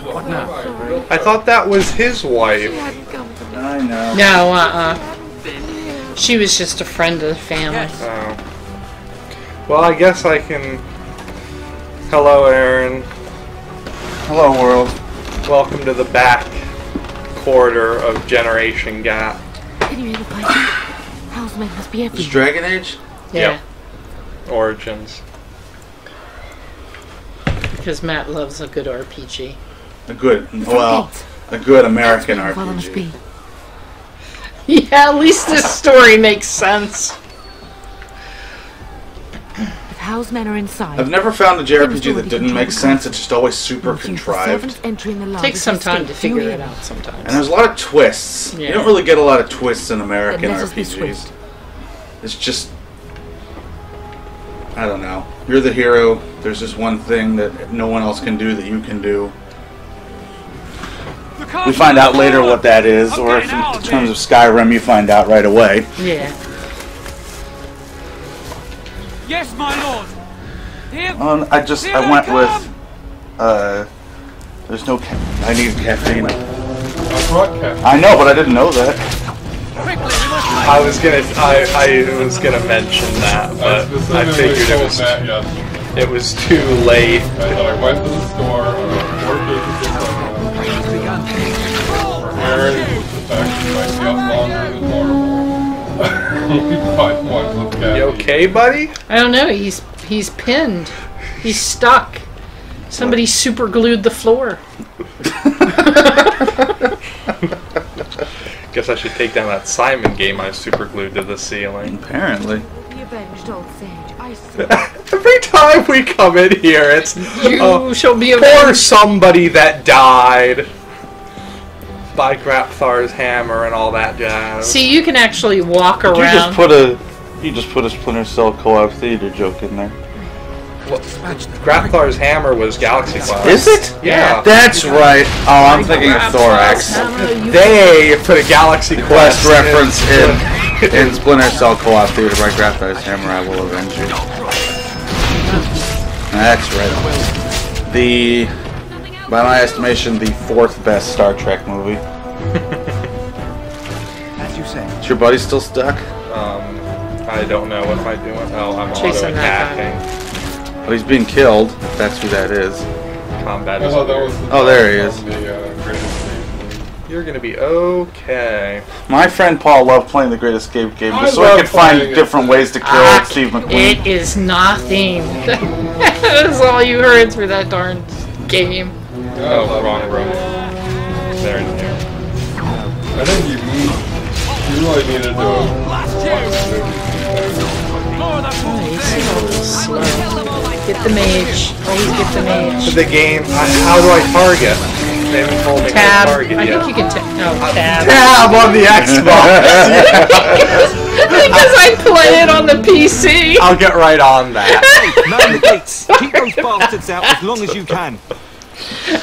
S9: What now?
S1: I thought that was his wife.
S11: I know.
S2: No, she was just a friend of the family.
S1: Oh. Well, I guess I can... Hello, Aaron.
S11: Hello, world.
S1: Welcome to the back quarter of Generation Gap.
S10: Can you hear the fighting? Hell's men must be everywhere.
S11: It's Dragon Age?
S2: Yeah.
S1: Yep. Origins.
S2: Because Matt loves a good RPG.
S11: A good, well, a good American RPG.
S2: Yeah, at least this story makes sense.
S10: If Hell's men are inside...
S11: I've never found a JRPG that didn't make sense. It's just always super contrived.
S2: Takes some time to figure it out sometimes.
S11: And there's a lot of twists.
S2: Yeah.
S11: You don't really get a lot of twists in American
S10: Then let us be
S11: RPGs. It's just... I don't know. You're the hero. There's this one thing that no one else can do that you can do. We find out later what that is, or if in terms of Skyrim, you find out right away.
S2: Yeah.
S9: Yes, my lord. Here.
S11: I went with. There's no. I need caffeine. I know, but I didn't know that.
S1: I was gonna mention that, but I figured it was too late.
S13: I went to the store, 4 cases of Aaron was actually might be up longer than normal. We bought one of caffeine.
S1: You okay, buddy?
S2: I don't know. He's pinned. He's stuck. Somebody super glued the floor.
S1: Guess I should take down that Simon game I super glued to the ceiling.
S11: Apparently.
S10: Be avenged, old sage. I swear.
S1: Every time we come in here, it's
S2: you shall be
S1: poor
S2: avenged.
S1: somebody that died by Grapthar's hammer and all that jazz.
S2: See, you can actually walk around.
S11: You just put a Splinter Cell Co-op Theater joke in there.
S1: Well, Grapthar's hammer was Galaxy Quest.
S11: Is it?
S1: Yeah.
S11: That's right. Oh, I'm thinking of Thorax.
S1: They put a Galaxy
S11: Quest
S1: Quest
S11: reference in Splinter Cell Co-op Theater by Grapthar's Hammer. I will avenge you. That's right. By my estimation, the 4th best Star Trek movie.
S9: As you say.
S11: Is your buddy still stuck?
S1: I don't know. What am I doing? Oh, I'm
S2: Chasing that
S1: auto-attacking.
S11: Well, he's being killed. If that's who that is.
S1: Combat
S13: I
S1: is
S13: thought that was
S11: Oh, there he is.
S1: You're gonna be okay.
S11: My friend Paul loved playing the Great Escape game just so
S13: love
S11: he could find
S13: playing it.
S11: different ways to kill Steve McQueen.
S2: It is nothing. That is all you heard through that darn game.
S1: Oh, wrong room. There it is.
S13: I think you moved really needed to watch
S2: Get the mage. Always get the mage.
S1: The game. How do I target? They haven't told me
S2: Tab.
S1: how to target
S2: I
S1: yet.
S2: think you can tab.
S1: Tab on the Xbox.
S2: Because I play it on the PC.
S1: I'll get right on that.
S6: Man the gates. Keep those bastards out as long as you can.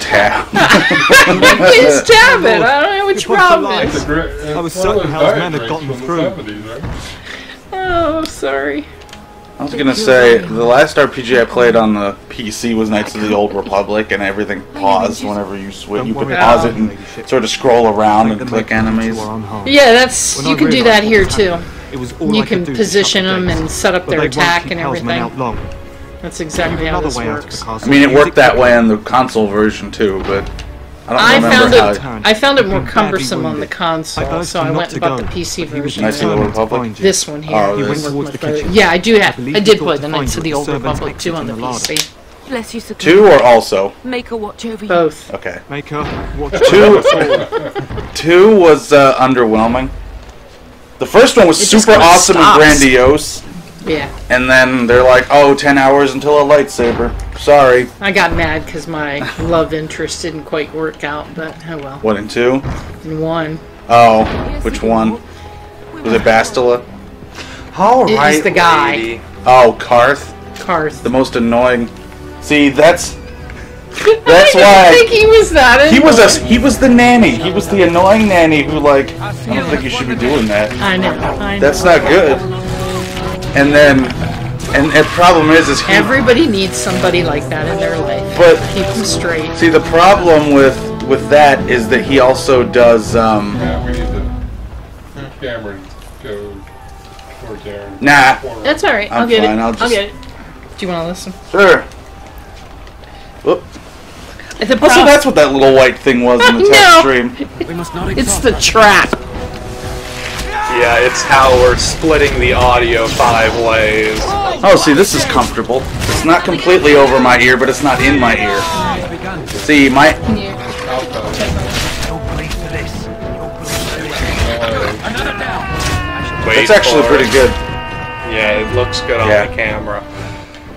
S1: Tab.
S2: Please tab it. I don't know what your problem is.
S6: I was certain how his men had gotten through.
S2: Oh, sorry.
S11: I was gonna say, the last RPG I played on the PC was Knights of the Old Republic, and everything paused whenever you switch. You could pause it and sort of scroll around and click enemies.
S2: Yeah, that's you can do that here too. You can position them and set up their attack and everything. That's exactly how this works.
S11: I mean, it worked that way on the console version too, but I don't remember how.
S2: I found it more cumbersome on the console, so I went and bought the PC version.
S11: Knights of the Old Republic?
S2: This one here.
S11: Oh,
S2: Yeah, I do have. I did play the Knights of the Old Republic too on the PC.
S10: Bless you, Sir.
S11: 2 or also?
S10: Make her watch over you.
S2: Both.
S11: Okay.
S6: Make her watch
S11: 2 was underwhelming. The first one was super awesome and grandiose.
S2: Yeah.
S11: And then they're like, oh, 10 hours until a lightsaber. Sorry.
S2: I got mad because my love interest didn't quite work out, but oh well.
S11: What, in 2?
S2: In 1.
S11: Oh, which one? Was it Bastila?
S1: Alright,
S2: It is the guy.
S1: lady.
S11: Oh, Karth?
S2: Karth.
S11: The most annoying. See, that's
S2: I
S11: why
S2: didn't think he was that
S11: he was the nanny. He was the annoying nanny who, like, I don't think you should be doing that.
S2: I know.
S11: That's not good. And then, and the problem is he...
S2: Everybody needs somebody like that in their life.
S11: But
S2: keep them straight.
S11: See, the problem with that is that he also does.
S13: Yeah, we need the camera go towards Aaron.
S11: Nah.
S2: That's all right.
S11: I'm
S2: I'll get
S11: fine,
S2: it.
S11: I'll
S2: I'll
S11: just-
S2: get it. Do you want to listen?
S11: Sure. Whoop.
S2: The
S11: Also, that's what that little white thing was in the test
S2: No.
S11: stream.
S2: It's the trap.
S1: Yeah, it's how we're splitting the audio 5 ways.
S11: Oh, see, this is comfortable. It's not completely over my ear, but it's not in my ear. See, my... It's actually pretty good.
S1: Yeah, it looks good on the camera.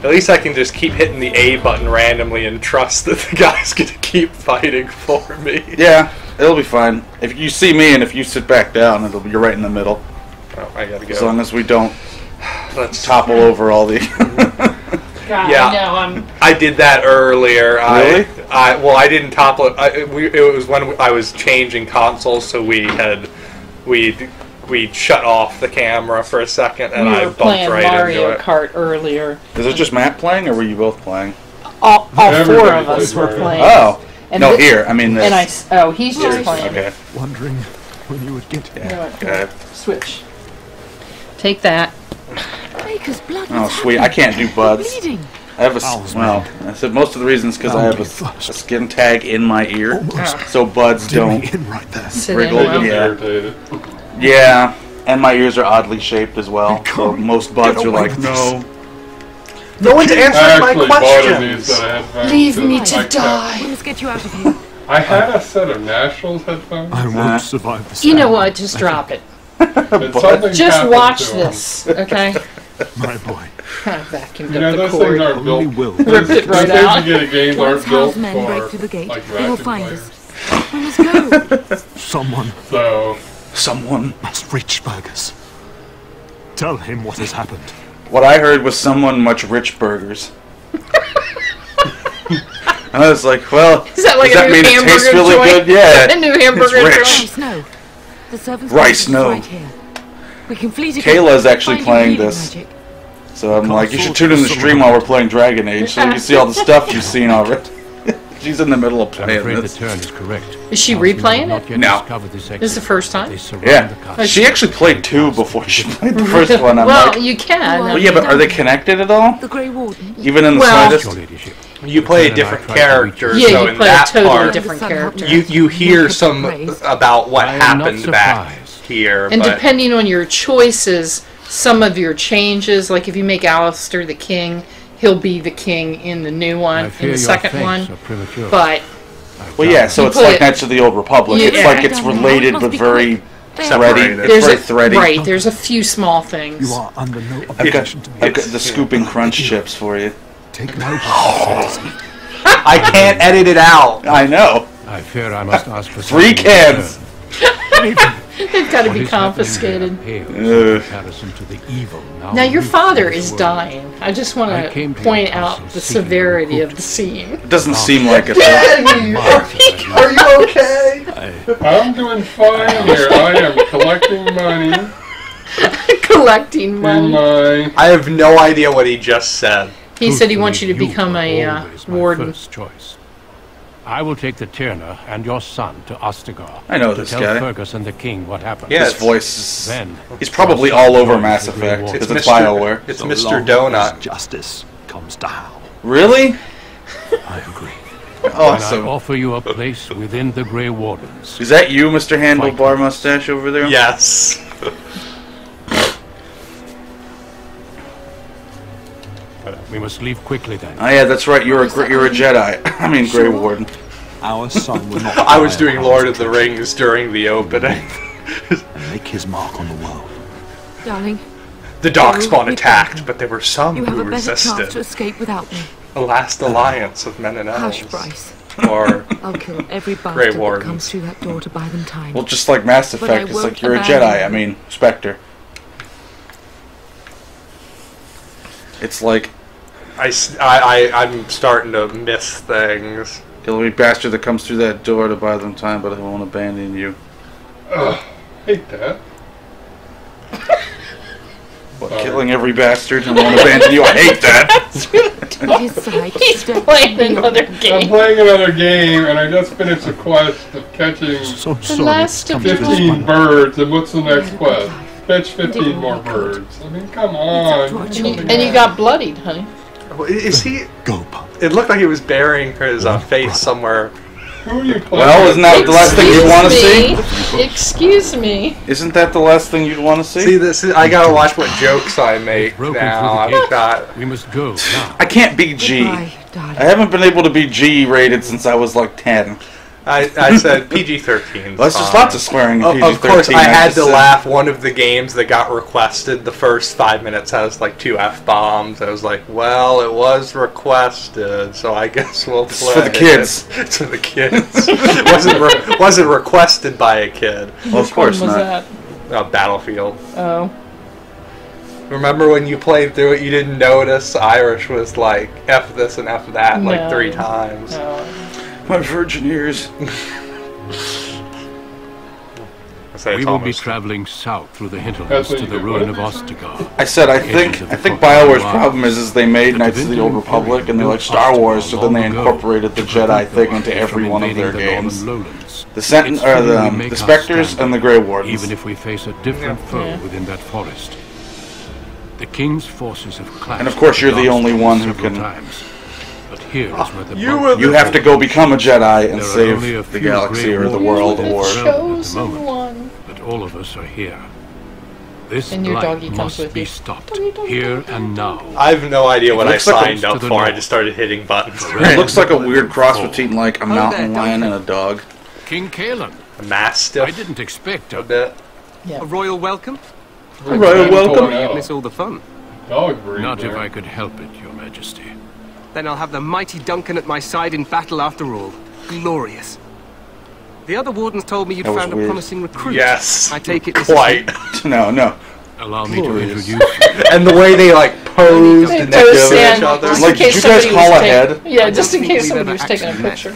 S1: At least I can just keep hitting the A button randomly and trust that the guy's gonna keep fighting for me.
S11: Yeah, it'll be fine. If you see me and if you sit back down, you're right in the middle.
S1: Oh, I gotta go.
S11: As long as we don't
S1: Let's
S11: topple over all the...
S2: God,
S1: Yeah.
S2: I know.
S1: I did that earlier.
S11: Really?
S1: Well, I didn't topple it. It was when I was changing consoles, so we shut off the camera for a second, and
S2: We
S1: I
S2: were
S1: bumped
S2: playing
S1: right
S2: Mario
S1: into it.
S2: Kart earlier.
S11: Is it just Matt playing, or were you both playing?
S2: All 4
S11: Everybody
S2: of us
S11: plays
S2: were
S11: Mario.
S2: playing.
S11: Oh.
S2: And
S11: No,
S2: thi-
S11: here. I mean this.
S2: And he's just playing.
S11: Okay.
S6: Wondering when you would get
S2: You know what?
S11: Good.
S2: Switch. Take that.
S10: Baker's blood.
S11: Oh, sweet. I can't do buds.
S10: Bleeding.
S11: I have well, I said most of the reasons because I have a skin tag in my ear, so buds don't
S2: Sit
S11: wriggle.
S2: in
S11: Yeah. Yeah, and my ears are oddly shaped as well, so most buds are like, no.
S1: No one's answering my questions.
S2: Leave me to die.
S10: We must get you out of here.
S13: I had a set of Nationals headphones.
S6: I won't survive this.
S2: You know what? Just drop it.
S13: Something
S2: Just
S13: happened
S2: watch
S13: to 'em.
S2: this, okay?
S6: My boy.
S2: I vacuumed
S13: You know,
S2: up the
S13: those
S2: cord.
S13: things aren't built.
S6: will.
S2: Rip it right
S13: those
S2: out.
S13: things you get at games
S10: Once
S13: aren't built
S10: Hal's men break
S13: for
S10: through the gate,
S13: like
S10: they will
S13: ratchet
S10: find
S13: players.
S10: us. We must go.
S6: Someone
S13: So
S11: Someone
S6: must reach Burgers. Tell him what has happened.
S11: What I heard was someone much rich burgers. I was like, well,
S2: Is that like
S11: does
S2: a
S11: that
S2: new
S11: mean it tastes
S2: hamburger
S11: really
S2: joint?
S11: good? Yeah,
S2: A new hamburger
S11: it's
S2: joint?
S11: rich.
S10: Rice no. The servants'
S11: Rice
S10: quarters is
S11: no.
S10: right here. We can flee to
S11: Kayla's actually
S10: find
S11: playing
S10: healing
S11: this.
S10: magic.
S11: So I'm like, you should tune in the stream while we're playing Dragon Age, so you can see all the stuff you've seen already. She's in the middle of
S3: I'm
S11: playing
S3: afraid the
S11: this.
S3: turn is correct.
S2: Is she
S3: Housemen
S2: replaying
S3: have not
S2: it?
S3: yet
S11: No.
S3: discovered this
S2: This is the first time?
S3: They surround the
S11: Yeah,
S3: castle.
S11: she actually played 2 before she played the first one. I'm
S2: Well,
S11: like,
S2: you can.
S11: well, yeah, but are they connected at all?
S10: The Grey Warden.
S11: Even in the
S2: Well-
S11: slightest?
S3: Your ladyship.
S1: You play a different character,
S2: Yeah,
S1: so
S2: you
S1: in
S2: play a
S1: that
S2: totally
S1: part,
S2: different character.
S1: you hear some about what
S3: I am not
S1: happened back
S3: surprised.
S1: here,
S2: And
S1: but
S2: depending on your choices, some of your changes, like if you make Alistair the king, he'll be the king in the new one,
S3: I fear
S2: in the
S3: your
S2: second
S3: thanks
S2: one.
S3: are premature.
S2: But
S11: Well, yeah, so
S2: You
S11: it's
S2: put
S11: like
S2: it-
S11: Knights of the Old Republic.
S2: Yeah.
S11: It's like it's related, but very Thready. It's
S2: There's
S11: very thready.
S2: Right, there's a few small things.
S15: You are under no
S11: I've got the scooping crunch chips for you.
S15: Take note.
S1: I can't edit it out.
S11: I know.
S3: I fear I must ask for
S11: 3 cans.
S2: They've got to be confiscated.
S3: Comparison to the evil
S2: Now your father is dying. I just want to point out the severity of the scene.
S11: It doesn't seem like it.
S1: Daddy, are you okay?
S13: I'm doing fine here. I am collecting money.
S2: Collecting money.
S1: I have no idea what he just said.
S2: He said he wants you to become a warden.
S3: First choice. I will take the Tyrna and your son to Ostagar.
S11: I know
S3: to
S11: this
S3: tell
S11: guy.
S3: Fergus and the king what happened.
S11: His voice is...
S3: Then
S11: he's probably all over Mass Effect, because it's BioWare.
S1: It's Mr. Donut.
S15: Justice comes to Hal.
S11: Really?
S15: I agree.
S11: Awesome.
S3: And I offer you a place within the Grey Wardens.
S11: Is that you, Mr. Handlebar Mustache, over there?
S1: Yes.
S3: We must leave quickly then.
S11: Oh yeah, that's right. You're a Jedi. I mean, Grey Warden.
S15: Our son will not.
S1: I was doing Lord of the Rings during the opening.
S15: And make his mark on the world.
S10: Darling.
S1: The Darkspawn attacked, but there were some
S10: You have
S1: who
S10: a better chance to
S1: resisted.
S10: escape without me.
S1: The last alliance of men and elves.
S10: Hush, Bryce.
S1: Or
S10: I'll kill every
S1: Grey
S10: bastard that
S1: Wardens.
S10: comes through that door to buy them time.
S11: Well, just like Mass
S10: But I
S11: Effect, it's
S10: won't
S11: like you're a
S10: abandon
S11: Jedi. I
S10: you.
S11: mean, Spectre. It's like...
S1: I'm starting to miss things.
S11: Kill every bastard that comes through that door to buy them time, but I won't abandon you.
S13: Hate that.
S11: What, killing every bastard and won't abandon you? I hate that!
S2: He's playing another game.
S13: I'm playing another game, and I just finished a quest of catching
S2: The last of
S13: 15 birds, and what's the next quest? Fetch 15 more birds. I mean, come on.
S2: And you got bloodied, honey.
S1: Is he? It looked like he was burying his face somewhere.
S13: Who are you playing?
S11: Well, isn't that the last thing you'd want to see?
S2: Excuse me.
S11: Isn't that the last thing you'd want to see?
S1: See, this is, I gotta watch what jokes I make now. I've got.
S3: We must go now.
S11: I can't be G.
S10: Goodbye, darling.
S11: I haven't been able to be G rated since I was like 10.
S1: I said PG-13.
S11: That's just lots of swearing in PG-13.
S1: Of course, I had to laugh. One of the games that got requested, the first 5 minutes has like 2 F-bombs. I was like, well, it was requested, so I guess we'll play.
S11: It's for the kids.
S1: It's for the kids. It wasn't requested by a kid.
S11: Well, of course
S2: Which one
S11: not.
S2: was that?
S1: Battlefield.
S2: Oh.
S1: Remember when you played through it, you didn't notice Irish was like F this and F that like 3 times.
S2: No.
S11: My virgin ears.
S3: We will be traveling south through the hinterlands to the ruin of Ostagar.
S11: I said I think BioWare's problem is they made Knights of the Old Republic and they like Star Wars, so then they incorporated the Jedi thing into every one of their games. The Spectres and the Grey Wardens.
S3: Even if we face a different foe within that forest. The King's forces have clashed.
S11: And of course you're the only one who can...
S3: But here is where the
S11: You have to go become a Jedi and save the galaxy or the world or...
S2: Chosen one.
S3: But all of us are here. This
S2: And your
S3: blight
S2: doggy comes
S3: must
S2: with
S3: be
S2: you.
S3: stopped here and now.
S1: I have no idea what I
S11: Looks like
S1: signed up for. I just started hitting buttons.
S11: It looks like a weird cross between like a mountain lion and a dog.
S3: King Kaelan.
S1: A mastiff.
S3: I didn't expect
S1: a bit.
S16: A royal welcome?
S11: A royal welcome.
S16: You miss all the fun.
S13: Dog breed
S3: Not
S13: there.
S3: if I could help it, Your Majesty.
S16: Then I'll have the mighty Duncan at my side in battle after all. Glorious. The other wardens told me you'd
S11: That was
S16: found a
S11: weird.
S16: promising recruit.
S1: Yes.
S16: I take it this
S1: Quite.
S11: No.
S3: Allow me to
S11: Glorious.
S3: introduce you.
S1: And the way they like posed
S2: They
S1: and
S2: posed
S1: next to
S2: in
S1: each other.
S2: just
S11: Like,
S2: in case
S11: did you guys
S2: somebody
S11: call
S2: was
S11: ahead?
S2: taking- Yeah,
S16: I
S2: just
S16: don't
S2: in
S16: think
S2: case
S16: we've
S2: somebody
S16: ever
S2: was taking a
S16: actually met.
S2: picture.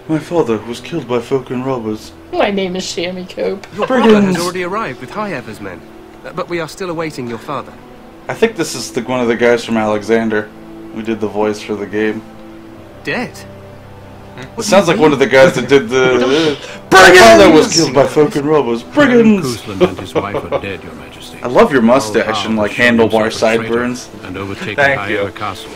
S11: My father was killed by Falcon robbers.
S2: My name is Shammy Cope.
S16: Your brother has already arrived with High Ever's men. But we are still awaiting your father.
S11: I think this is one of the guys from Alexander who did the voice for the game.
S16: Dead?
S11: It sounds like one of the guys that did the... My father was killed by Falcon robbers. Brigands!
S3: Cousland and his wife are dead, Your Majesty.
S11: I love your mustache and like handlebar sideburns.
S3: And overtaken
S1: Thank you.
S3: High Castle.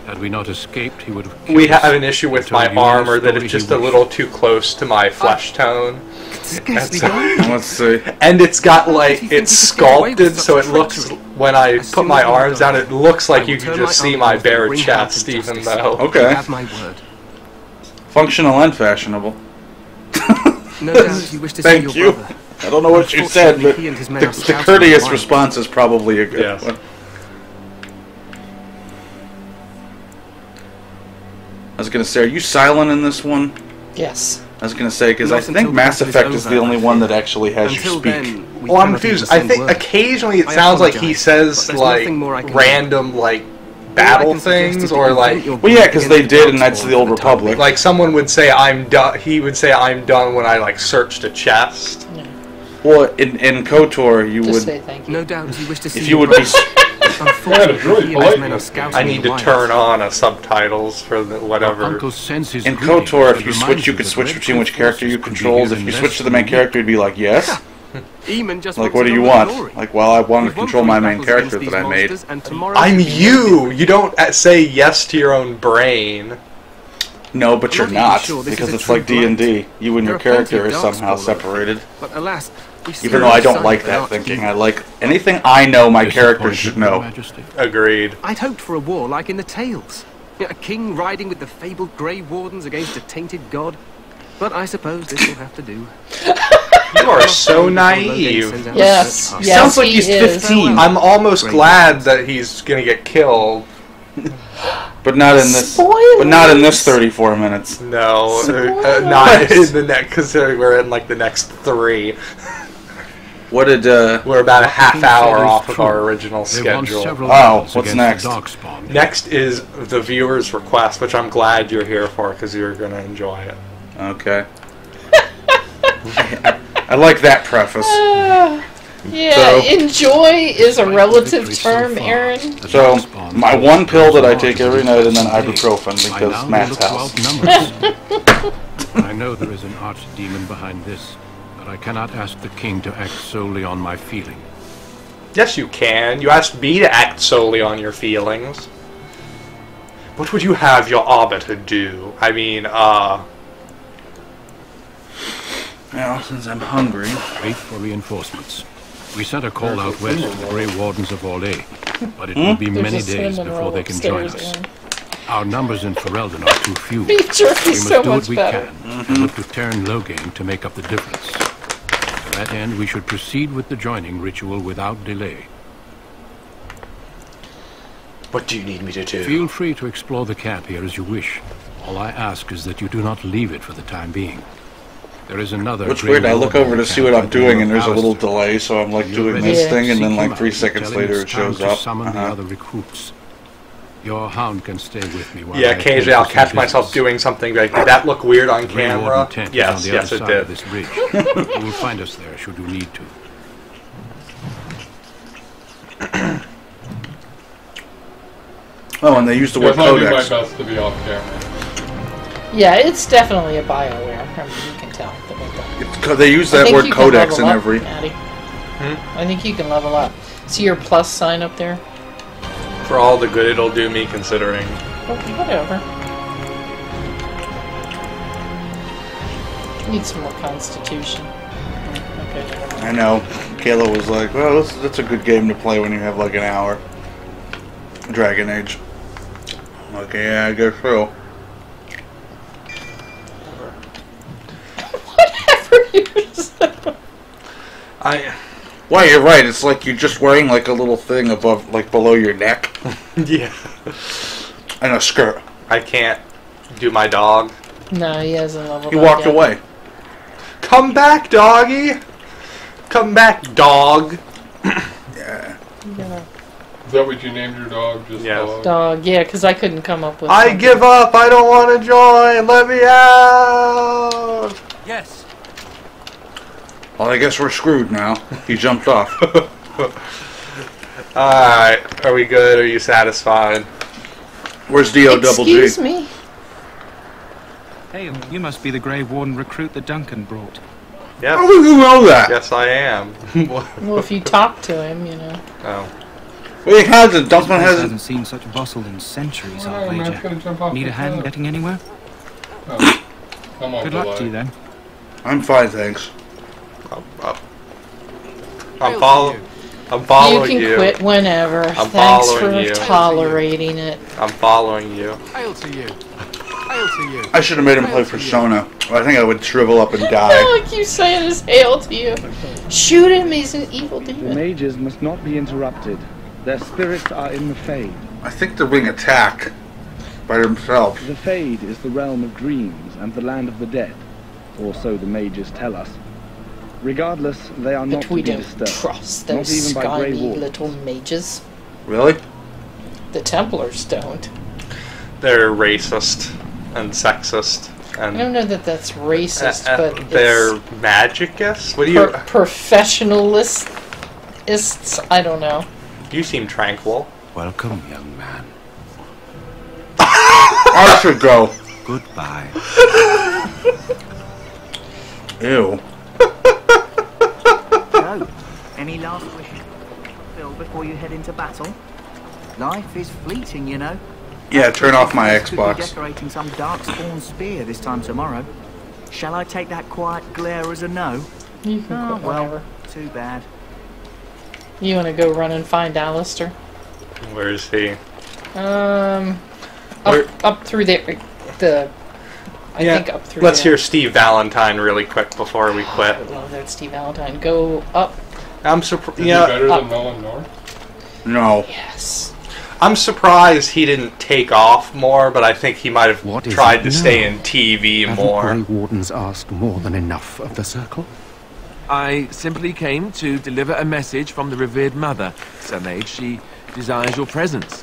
S3: Had we not escaped, he would have killed
S1: We
S3: us.
S1: have an issue with
S3: Told
S1: my
S3: you the
S1: armor that
S3: story
S1: it's just
S3: he
S1: a
S3: wished.
S1: little too close to my flesh tone.
S16: Scarcely
S1: That's-
S16: done.
S11: Let's see.
S1: And it's got like,
S16: do you think
S1: it's
S16: you could get away with
S1: sculpted
S16: such
S1: so it looks,
S16: treachery?
S1: when I
S16: As
S1: put
S16: soon
S1: my
S16: as you've
S1: arms
S16: done
S1: down,
S16: it,
S1: it looks
S16: I
S1: like
S16: will
S1: you can
S16: turn
S1: just
S16: my
S1: see
S16: arm
S1: my
S16: off the
S1: bare
S16: ring
S1: chest
S16: house of
S1: even
S16: justice.
S1: though.
S11: Okay.
S16: You have my word.
S11: Functional and fashionable.
S16: No doubt you wish to see
S11: Thank
S16: your
S11: you.
S16: brother.
S11: I don't know what you said, but
S16: He and his men are
S11: the
S16: scouting
S11: courteous
S16: the wild.
S11: response is probably a good one. I was going to say, are you silent in this one?
S2: Yes.
S11: I was going to say, because
S16: Not
S11: I
S16: until
S11: think
S16: the
S11: Mass
S16: battle is
S11: Effect is the
S16: over,
S11: only
S16: I
S11: one
S16: fear.
S11: that actually has you
S16: Until
S11: speak.
S16: then, we
S1: Well, I'm
S16: cannot even
S1: confused. I
S16: send
S1: think
S16: word.
S1: occasionally it
S16: I
S1: sounds like he
S16: apologize,
S1: says
S16: but there's
S1: like
S16: nothing more I can do.
S1: random like
S16: All I
S1: battle
S16: can suggest is
S1: things
S16: that
S1: or
S16: you
S1: like.
S16: vent your
S11: Well, yeah,
S16: grief
S11: because
S16: against
S11: they
S16: the
S11: did in Knights
S16: Darkspawn
S11: of the Old
S16: for time
S11: Republic.
S1: Like someone would say, "I'm done." He would say, "I'm done" when I like searched a chest.
S11: Well, in KOTOR, you
S2: Just
S11: would.
S2: say thank you.
S16: No doubt you wish to see
S11: If you
S16: your
S11: would be.
S16: brother. Unfortunately, he and his men are scouting
S1: I need
S16: the
S1: to
S16: wilds.
S1: turn on a subtitles for the whatever.
S3: Uncle senses
S11: In
S3: greetings
S11: KOTOR, if
S3: that
S11: you
S3: reminds
S11: switch, you
S3: you
S11: could
S3: that
S11: switch
S3: Red
S11: between which
S3: Cliff
S11: character you
S3: forces could be
S11: controls.
S3: here
S11: If
S3: in
S11: you
S3: less
S11: switch to the
S3: than
S11: main
S3: a
S11: character, you'd be like, yes?
S16: Eamon just
S11: Like,
S16: wants
S11: what do
S16: to
S11: you
S16: know
S11: want?
S16: the glory.
S11: Like, well, I want to
S16: We've won
S11: control
S16: 3
S11: my main
S16: battles
S11: character
S16: against
S11: that I
S16: these
S11: made.
S16: monsters, and tomorrow
S1: I'm
S16: should be no
S1: you.
S16: different.
S1: You don't say yes to your own brain.
S11: No, but
S16: I'm
S11: you're
S16: not even
S11: not,
S16: sure this
S11: because
S16: is a
S11: it's
S16: true
S11: like D&D. You and
S16: There
S11: your
S16: are plenty
S11: character
S16: of
S11: are somehow
S16: Darkspawn,
S11: separated.
S16: But alas, we've seen
S11: Even though
S16: no
S11: I don't
S16: sign
S11: like
S16: of an
S11: that thinking.
S16: archdemon.
S11: I like anything I know my character should know.
S1: Agreed.
S16: I'd hoped for a war like in the tales. A king riding with the fabled Grey Wardens against a tainted god. But I suppose this will have to do.
S1: You are so naive.
S2: Yes.
S1: He
S2: Yes,
S1: sounds like
S2: he
S1: he's
S2: is.
S1: 15. I'm almost glad that he's gonna get killed.
S11: But not in this. But not in this 34 minutes.
S1: No, not in the next. Because we're in like the next 3.
S11: What did?
S1: We're about a half hour off of our original schedule.
S11: Oh, what's next?
S1: Next is the viewer's request, which I'm glad you're here for because you're gonna enjoy it.
S11: Okay. I like that preface.
S2: Yeah,
S11: So-
S2: enjoy is a relative term, Aaron.
S11: So, my one pill that I take every night and then ibuprofen because Matt's house.
S3: I know there is an archdemon behind this, but I cannot ask the king to act solely on my feeling.
S1: Yes, you can. You asked me to act solely on your feelings. What would you have your arbiter do? I mean,
S11: Well, since I'm hungry.
S3: Wait for reinforcements. We sent a call out west to the Grey Wardens of Orlais, but it will be many days before they can join us. Our numbers in Ferelden are too few.
S2: Beef jerky's
S3: We must
S2: so
S3: do
S2: much
S3: what we
S2: better.
S3: can and look to Terran Loghain to make up the difference. To that end, we should proceed with the joining ritual without delay.
S1: what do you need me to do?
S3: Feel free to explore the camp here as you wish. All I ask is that you do not leave it for the time being. There is another.
S11: What's
S3: Grey
S11: weird, I look
S3: Warden
S11: over to see
S3: camp
S11: what I'm
S3: at the
S11: doing
S3: north
S11: and there's a little
S3: Alistair.
S11: delay, so I'm like
S3: You
S11: doing
S3: ready?
S11: this thing and
S3: Seek
S11: then
S3: him
S11: like
S3: out
S11: 3
S3: and
S11: seconds
S3: tell him
S11: later it
S3: it's time
S11: shows
S3: to
S11: up.
S3: Summon the other recruits. Your hound can stay with me while
S1: Yeah,
S3: I
S1: occasionally I'll
S3: attend to some
S1: catch myself
S3: business.
S1: doing something like, did that look weird on
S3: The Grey
S1: camera?
S3: Warden tent is
S1: Yes,
S3: on the
S1: yes,
S3: other
S1: it
S3: side of
S1: did.
S3: this ridge. You will find us there should you need to.
S11: Oh, and they use the word
S13: Yes, I do my
S11: codex.
S13: best to be off camera.
S2: Yeah, it's definitely a BioWare. I mean, you can tell.
S11: They use
S2: I
S11: that
S2: think
S11: word
S2: you can
S11: codex in
S2: level up,
S11: every.
S2: Maddie. I think you can level up. See your plus sign up there?
S1: For all the good it'll do me, considering.
S2: Oh, whatever. Need some more constitution. Okay, never mind.
S11: I know. Kayla was like, well, that's a good game to play when you have like an hour. Dragon Age. Okay, yeah, I guess so. Well, you're right. It's like you're just wearing like a little thing above, like below your neck.
S1: Yeah.
S11: And a skirt.
S1: I can't do my dog.
S2: No, he hasn't leveled
S11: He
S2: up
S11: walked
S2: yet.
S11: away.
S1: Come back, doggy! Come back, dog!
S11: Yeah.
S2: Yeah.
S13: Is that what you named your dog? Just dog?
S2: Dog, yeah, because I couldn't come up with
S1: I
S2: something.
S1: give up! I don't want to join! Let me out!
S9: Yes.
S11: Well, I guess we're screwed now. He jumped off.
S1: Alright, are we good? Are you satisfied?
S11: Where's D.O. Double G?
S2: Excuse me.
S9: Hey, you must be the Grey Warden recruit that Duncan brought.
S1: Yes.
S11: How do you know that?
S1: Yes, I am.
S2: Well, if you talk to him, you know.
S1: Oh.
S11: Well, he hasn't. Duncan
S9: This place
S11: hasn't.
S9: hasn't seen such bustle in centuries,
S13: Well,
S9: I'll
S13: I'm not
S9: wager.
S13: gonna jump off
S9: Need
S13: the
S9: a hand
S13: cliff.
S9: getting anywhere?
S13: Oh. I'm on
S9: Good
S13: delay.
S9: luck to you then.
S11: I'm fine, thanks.
S1: I'm following you.
S2: You can quit whenever.
S1: I'm
S2: Thanks for
S1: following you.
S2: tolerating it.
S1: I'm following you.
S16: Hail to you. Hail to you.
S11: I should have made him play Persona. Well, I think I would shrivel up and die.
S2: Like you saying his hail to you. Shoot him, he's an evil
S17: The
S2: demon.
S17: mages must not be interrupted. Their spirits are in the Fade.
S11: I think they're being attacked by themselves.
S17: The Fade is the realm of dreams and the land of the dead, or so the mages tell us. Regardless, they are not to be disturbed.
S2: Trust
S17: Not
S2: those
S17: even by Grey
S2: scrawny
S17: Wardens.
S2: little mages.
S11: Really?
S2: The Templars don't.
S1: They're racist and sexist.
S2: I
S1: And
S2: don't know that that's racist, but
S1: they're
S2: it's
S1: magicists? What do you...
S2: professionalists. I don't know.
S1: You seem tranquil.
S3: Welcome, young man.
S11: I should go.
S3: Goodbye.
S11: Ew.
S18: So, any last wishes, Phil, before you head into battle? Life is fleeting, you know.
S11: Yeah, turn off my
S18: Could be
S11: Xbox.
S18: decorating some darkspawn spear this time tomorrow. Shall I take that quiet glare as a no?
S2: You can
S18: Oh,
S2: quit
S18: well,
S2: whenever.
S18: too bad.
S2: You want to go run and find Alistair?
S1: Where is he?
S2: Up through there. I think up through
S1: Let's
S2: there.
S1: hear Steve Valentine really quick before we quit.
S2: I love that Steve Valentine. Go up.
S1: I'm surprised.
S13: Is he better than Nolan North?
S11: No.
S2: Yes.
S1: I'm surprised he didn't take off more, but I think he might have tried to stay in TV more.
S3: Haven't Grey Wardens asked more than enough of the Circle?
S19: I simply came to deliver a message from the revered mother, Sir Mage. She desires your presence.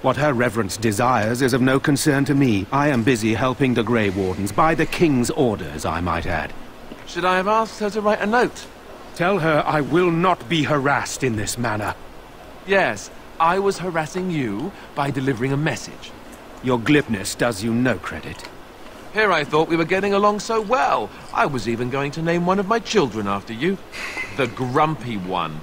S3: What her reverence desires is of no concern to me. I am busy helping the Grey Wardens, by the King's orders, I might add.
S19: Should I have asked her to write a note?
S3: Tell her I will not be harassed in this manner.
S19: Yes, I was harassing you by delivering a message.
S3: Your glibness does you no credit.
S19: Here I thought we were getting along so well. I was even going to name one of my children after you. The grumpy one.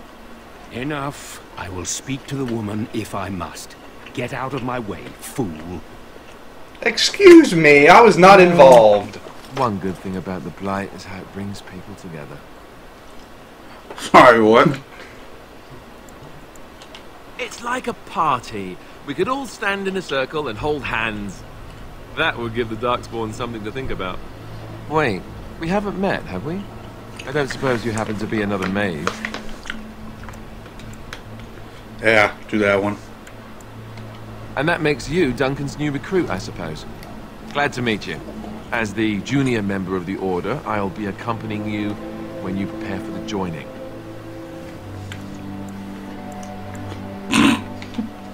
S3: Enough. I will speak to the woman if I must. Get out of my way, fool.
S1: Excuse me, I was not involved.
S19: One good thing about the Blight is how it brings people together.
S11: Sorry, what?
S19: It's like a party. We could all stand in a circle and hold hands. That would give the Darkspawn something to think about. Wait, we haven't met, have we? I don't suppose you happen to be another mage?
S11: Yeah, do that one.
S19: And that makes you Duncan's new recruit, I suppose. Glad to meet you. As the junior member of the Order, I'll be accompanying you when you prepare for the joining.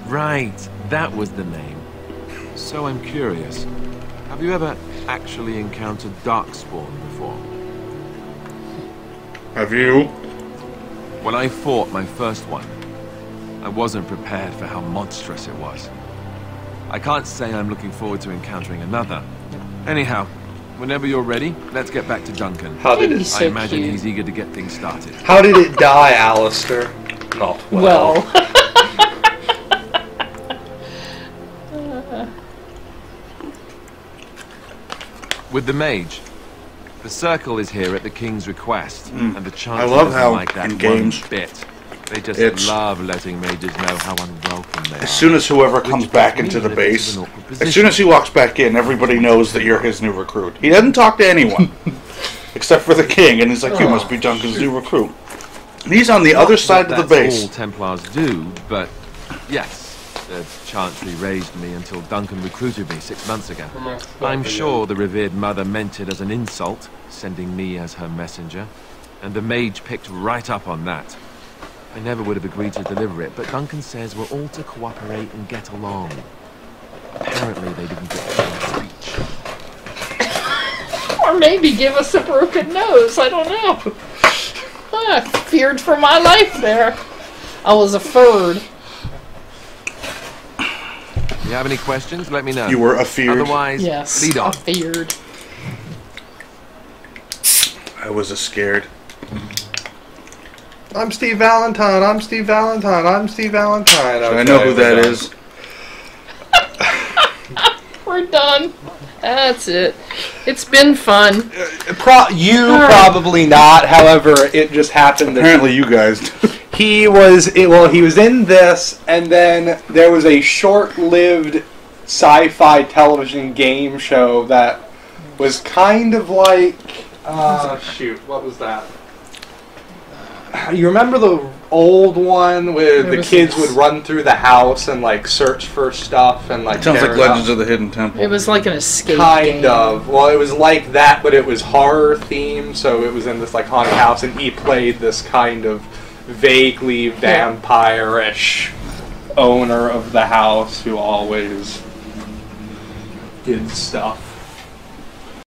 S19: Right, that was the name. So I'm curious. Have you ever actually encountered Darkspawn before?
S11: Have you?
S19: When I fought my first one, I wasn't prepared for how monstrous it was. I can't say I'm looking forward to encountering another. Anyhow, whenever you're ready, let's get back to Duncan.
S1: How did it-
S19: I imagine he's eager to get things started.
S1: How did it die, Alistair? Not well.
S19: With the mage, the Circle is here at the King's request, and the
S11: I
S19: Chancellor
S11: love
S19: doesn't
S11: how
S19: like that
S11: in games
S19: one bit. They just
S11: it's-
S19: love letting mages know how unwelcome they are.
S11: As soon as whoever comes back into the base, as soon as he walks back in, everybody knows that you're his new recruit. He doesn't talk to anyone, except for the king, and he's like, you must be Duncan's new recruit. And he's on the other side of the base.
S19: All Templars do, but yes, the Chancery raised me until Duncan recruited me 6 months ago. I'm sure the revered mother meant it as an insult, sending me as her messenger, and the mage picked right up on that. I never would have agreed to deliver it, but Duncan says we're all to cooperate and get along. Apparently they didn't get the speech.
S2: Or maybe give us a broken nose. I don't know. I feared for my life there. I was afraid.
S19: If you have any questions, let me know.
S11: You were afeared?
S19: Otherwise,
S2: Yes,
S19: lead on.
S2: feared.
S11: I was scared.
S1: I'm Steve Valentine, I'm Steve Valentine, I'm Steve Valentine.
S11: I know who that is.
S2: We're done. That's it. It's been fun.
S1: Probably not. However, it just happened that
S11: Apparently you guys.
S1: he was in this, and then there was a short-lived sci-fi television game show that was kind of like, shoot, what was that? You remember the old one where the kids would run through the house and like search for stuff and like
S11: sounds like Legends of the Hidden Temple.
S2: It was like an escape
S1: kind of. Well, it was like that, but it was horror themed, so it was in this like haunted house, and he played this kind of vaguely vampire-ish owner of the house who always did stuff.